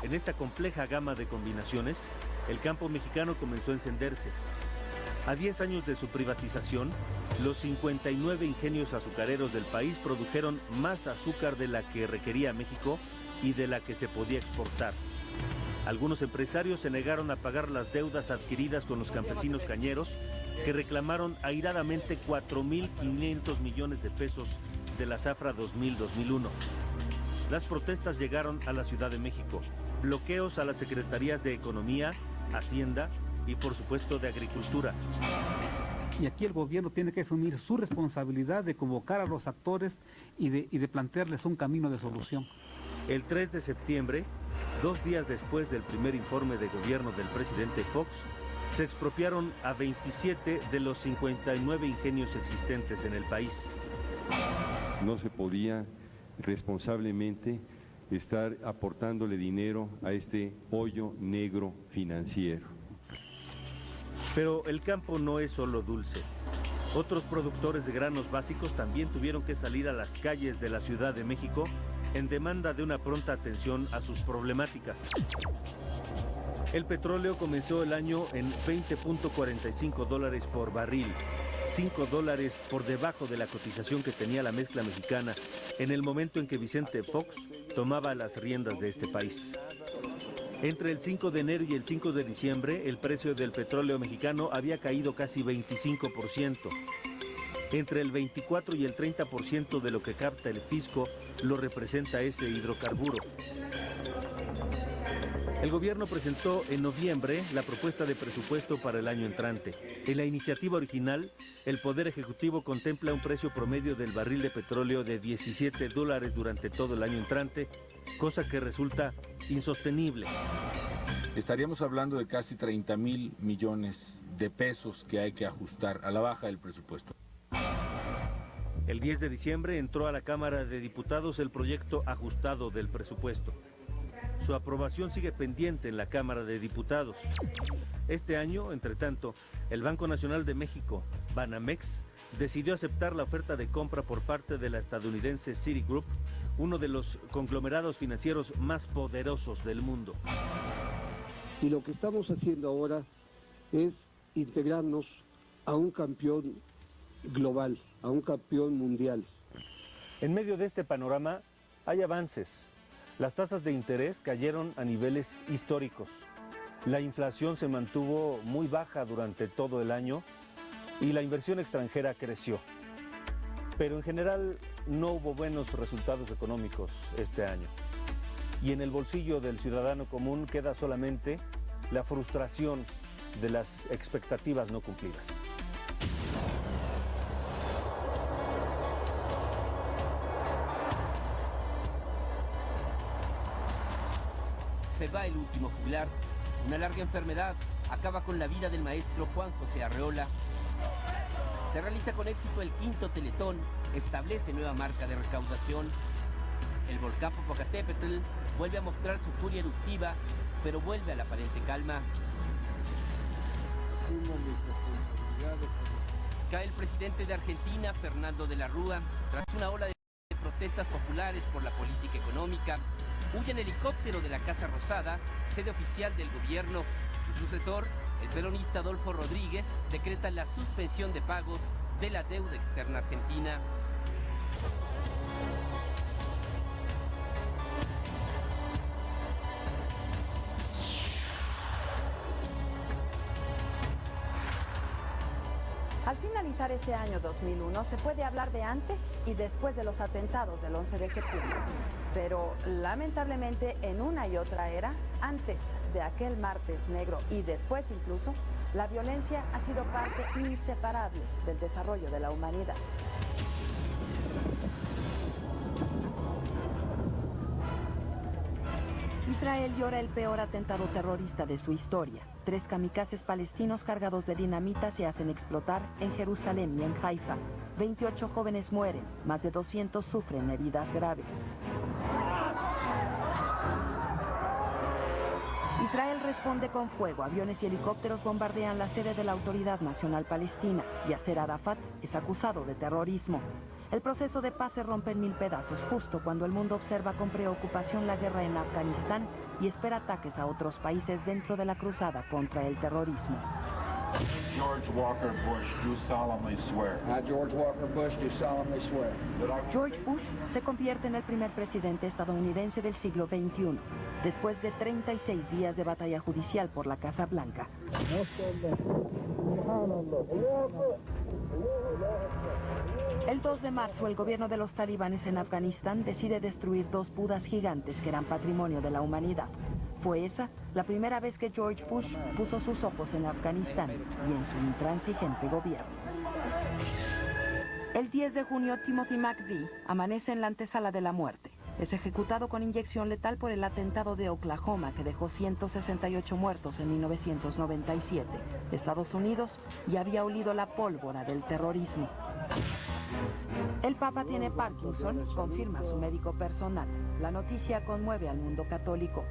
En esta compleja gama de combinaciones, el campo mexicano comenzó a encenderse. A 10 años de su privatización, los 59 ingenios azucareros del país produjeron más azúcar de la que requería México y de la que se podía exportar. Algunos empresarios se negaron a pagar las deudas adquiridas con los campesinos cañeros, que reclamaron airadamente 4.500 millones de pesos de la zafra 2000-2001. Las protestas llegaron a la Ciudad de México, bloqueos a las secretarías de Economía, Hacienda y por supuesto de Agricultura. Y aquí el gobierno tiene que asumir su responsabilidad de convocar a los actores y de plantearles un camino de solución. El 3 de septiembre, 2 días después del primer informe de gobierno del presidente Fox, se expropiaron a 27 de los 59 ingenios existentes en el país. No se podía responsablemente estar aportándole dinero a este hoyo negro financiero. Pero el campo no es solo dulce. Otros productores de granos básicos también tuvieron que salir a las calles de la Ciudad de México en demanda de una pronta atención a sus problemáticas. El petróleo comenzó el año en $20.45 por barril, $5 por debajo de la cotización que tenía la mezcla mexicana en el momento en que Vicente Fox tomaba las riendas de este país. Entre el 5 de enero y el 5 de diciembre, el precio del petróleo mexicano había caído casi 25%. Entre el 24 y el 30% de lo que capta el fisco lo representa ese hidrocarburo. El gobierno presentó en noviembre la propuesta de presupuesto para el año entrante. En la iniciativa original, el Poder Ejecutivo contempla un precio promedio del barril de petróleo de $17 durante todo el año entrante, cosa que resulta insostenible. Estaríamos hablando de casi 30,000 millones de pesos que hay que ajustar a la baja del presupuesto. El 10 de diciembre entró a la Cámara de Diputados el proyecto ajustado del presupuesto. Su aprobación sigue pendiente en la Cámara de Diputados. Este año, entre tanto, el Banco Nacional de México, Banamex, decidió aceptar la oferta de compra por parte de la estadounidense Citigroup, uno de los conglomerados financieros más poderosos del mundo. Y lo que estamos haciendo ahora es integrarnos a un campeón global, a un campeón mundial. En medio de este panorama hay avances. Las tasas de interés cayeron a niveles históricos. La inflación se mantuvo muy baja durante todo el año y la inversión extranjera creció. Pero en general no hubo buenos resultados económicos este año. Y en el bolsillo del ciudadano común queda solamente la frustración de las expectativas no cumplidas. Se va el último juglar. Una larga enfermedad acaba con la vida del maestro Juan José Arreola. Se realiza con éxito el quinto Teletón, establece nueva marca de recaudación. El volcán Popocatépetl vuelve a mostrar su furia eruptiva, pero vuelve a la aparente calma. Cae el presidente de Argentina, Fernando de la Rúa, tras una ola de protestas populares por la política económica. Huye en helicóptero de la Casa Rosada, sede oficial del gobierno. Su sucesor, el peronista Adolfo Rodríguez, decreta la suspensión de pagos de la deuda externa argentina. Al finalizar este año 2001, se puede hablar de antes y después de los atentados del 11 de septiembre. Pero, lamentablemente, en una y otra era, antes de aquel martes negro y después incluso, la violencia ha sido parte inseparable del desarrollo de la humanidad. Israel llora el peor atentado terrorista de su historia. 3 kamikazes palestinos cargados de dinamita se hacen explotar en Jerusalén y en Haifa. 28 jóvenes mueren, más de 200 sufren heridas graves. Israel responde con fuego. Aviones y helicópteros bombardean la sede de la Autoridad Nacional Palestina. Yasser Arafat es acusado de terrorismo. El proceso de paz se rompe en 1000 pedazos justo cuando el mundo observa con preocupación la guerra en Afganistán y espera ataques a otros países dentro de la cruzada contra el terrorismo. George Walker Bush, do solemnly swear. I, George Walker Bush, do solemnly swear. George Bush se convierte en el primer presidente estadounidense del siglo XXI, después de 36 días de batalla judicial por la Casa Blanca. El 2 de marzo, el gobierno de los talibanes en Afganistán decide destruir 2 budas gigantes que eran patrimonio de la humanidad. Fue esa la primera vez que George Bush puso sus ojos en Afganistán y en su intransigente gobierno. El 10 de junio, Timothy McVeigh amanece en la antesala de la muerte. Es ejecutado con inyección letal por el atentado de Oklahoma que dejó 168 muertos en 1997. Estados Unidos ya había olido la pólvora del terrorismo. El Papa tiene Parkinson, confirma su médico personal. La noticia conmueve al mundo católico.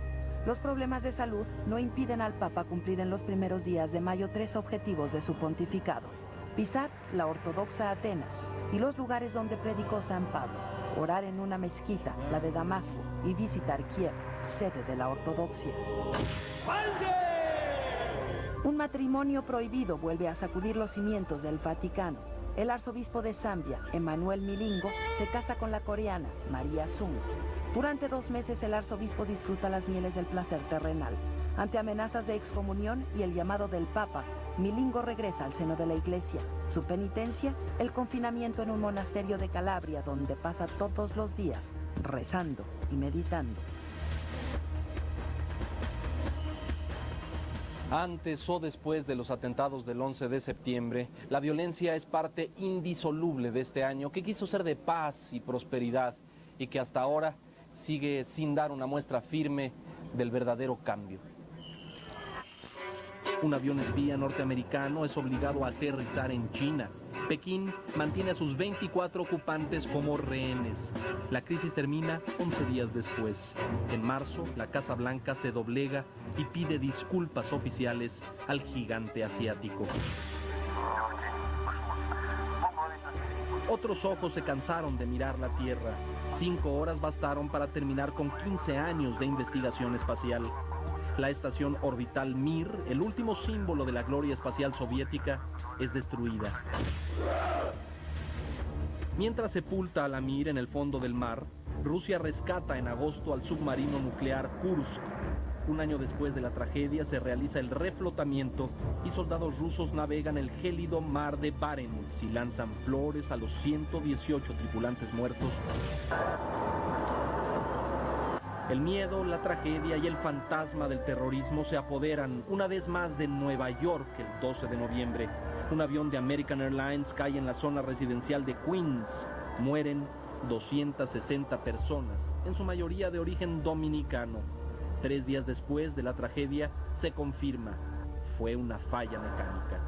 Los problemas de salud no impiden al Papa cumplir en los primeros días de mayo 3 objetivos de su pontificado: pisar la ortodoxa Atenas y los lugares donde predicó San Pablo, orar en una mezquita, la de Damasco, y visitar Kiev, sede de la ortodoxia. Un matrimonio prohibido vuelve a sacudir los cimientos del Vaticano. El arzobispo de Zambia, Emmanuel Milingo, se casa con la coreana María Sung. Durante 2 meses el arzobispo disfruta las mieles del placer terrenal. Ante amenazas de excomunión y el llamado del Papa, Milingo regresa al seno de la iglesia. Su penitencia, el confinamiento en un monasterio de Calabria, donde pasa todos los días rezando y meditando. Antes o después de los atentados del 11 de septiembre, la violencia es parte indisoluble de este año que quiso ser de paz y prosperidad y que hasta ahora sigue sin dar una muestra firme del verdadero cambio. Un avión espía norteamericano es obligado a aterrizar en China. Pekín mantiene a sus 24 ocupantes como rehenes. La crisis termina 11 días después. En marzo, la Casa Blanca se doblega y pide disculpas oficiales al gigante asiático. Otros ojos se cansaron de mirar la Tierra. 5 horas bastaron para terminar con 15 años de investigación espacial. La estación orbital Mir, el último símbolo de la gloria espacial soviética, es destruida. Mientras sepulta a la Mir en el fondo del mar, Rusia rescata en agosto al submarino nuclear Kursk. Un año después de la tragedia se realiza el reflotamiento y soldados rusos navegan el gélido mar de Barents y lanzan flores a los 118 tripulantes muertos. El miedo, la tragedia y el fantasma del terrorismo se apoderan una vez más de Nueva York el 12 de noviembre. Un avión de American Airlines cae en la zona residencial de Queens. Mueren 260 personas, en su mayoría de origen dominicano. 3 días después de la tragedia se confirma, fue una falla mecánica.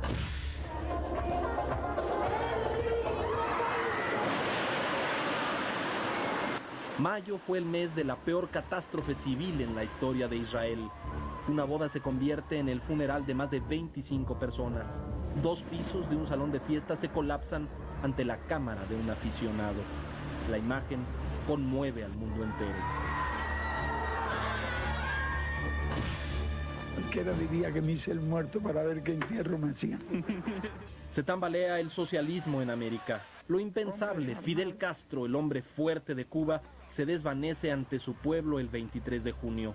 Mayo fue el mes de la peor catástrofe civil en la historia de Israel. Una boda se convierte en el funeral de más de 25 personas. 2 pisos de un salón de fiesta se colapsan ante la cámara de un aficionado. La imagen conmueve al mundo entero. Cualquiera diría que me hice el muerto para ver qué entierro me hacían. Se tambalea el socialismo en América. Lo impensable, Fidel Castro, el hombre fuerte de Cuba, se desvanece ante su pueblo el 23 de junio.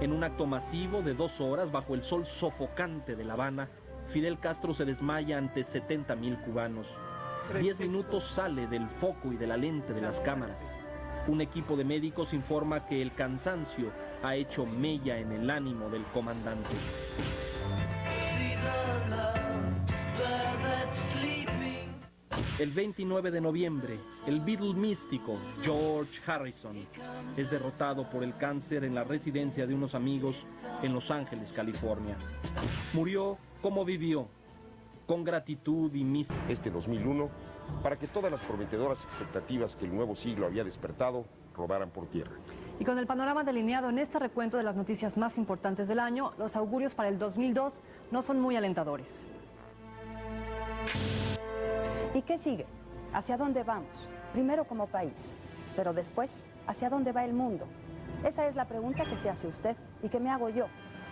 En un acto masivo de 2 horas bajo el sol sofocante de La Habana, Fidel Castro se desmaya ante 70,000 cubanos. 10 minutos sale del foco y de la lente de las cámaras. Un equipo de médicos informa que el cansancio ha hecho mella en el ánimo del comandante. El 29 de noviembre, el Beatle místico George Harrison es derrotado por el cáncer en la residencia de unos amigos en Los Ángeles, California. Murió como vivió, con gratitud y mística. Este 2001, para que todas las prometedoras expectativas que el nuevo siglo había despertado rodaran por tierra. Y con el panorama delineado en este recuento de las noticias más importantes del año, los augurios para el 2002 no son muy alentadores. ¿Y qué sigue? ¿Hacia dónde vamos? Primero como país, pero después, ¿hacia dónde va el mundo? Esa es la pregunta que se hace usted y que me hago yo,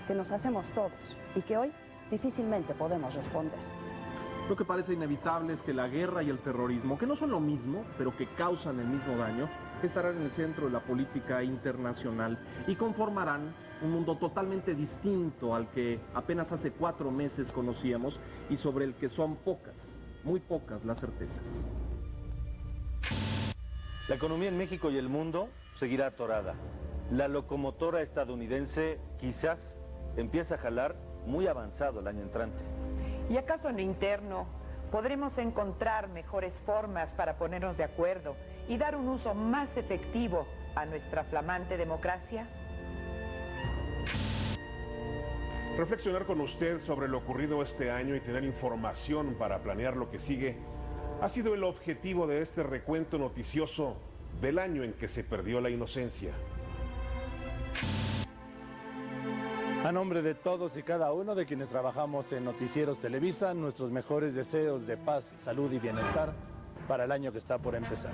que nos hacemos todos y que hoy difícilmente podemos responder. Lo que parece inevitable es que la guerra y el terrorismo, que no son lo mismo, pero que causan el mismo daño, estarán en el centro de la política internacional y conformarán un mundo totalmente distinto al que apenas hace 4 meses conocíamos y sobre el que son pocas, muy pocas las certezas. La economía en México y el mundo seguirá atorada. La locomotora estadounidense quizás empieza a jalar muy avanzado el año entrante. ¿Y acaso en lo interno podremos encontrar mejores formas para ponernos de acuerdo y dar un uso más efectivo a nuestra flamante democracia? Reflexionar con usted sobre lo ocurrido este año y tener información para planear lo que sigue ha sido el objetivo de este recuento noticioso del año en que se perdió la inocencia. A nombre de todos y cada uno de quienes trabajamos en Noticieros Televisa, nuestros mejores deseos de paz, salud y bienestar para el año que está por empezar.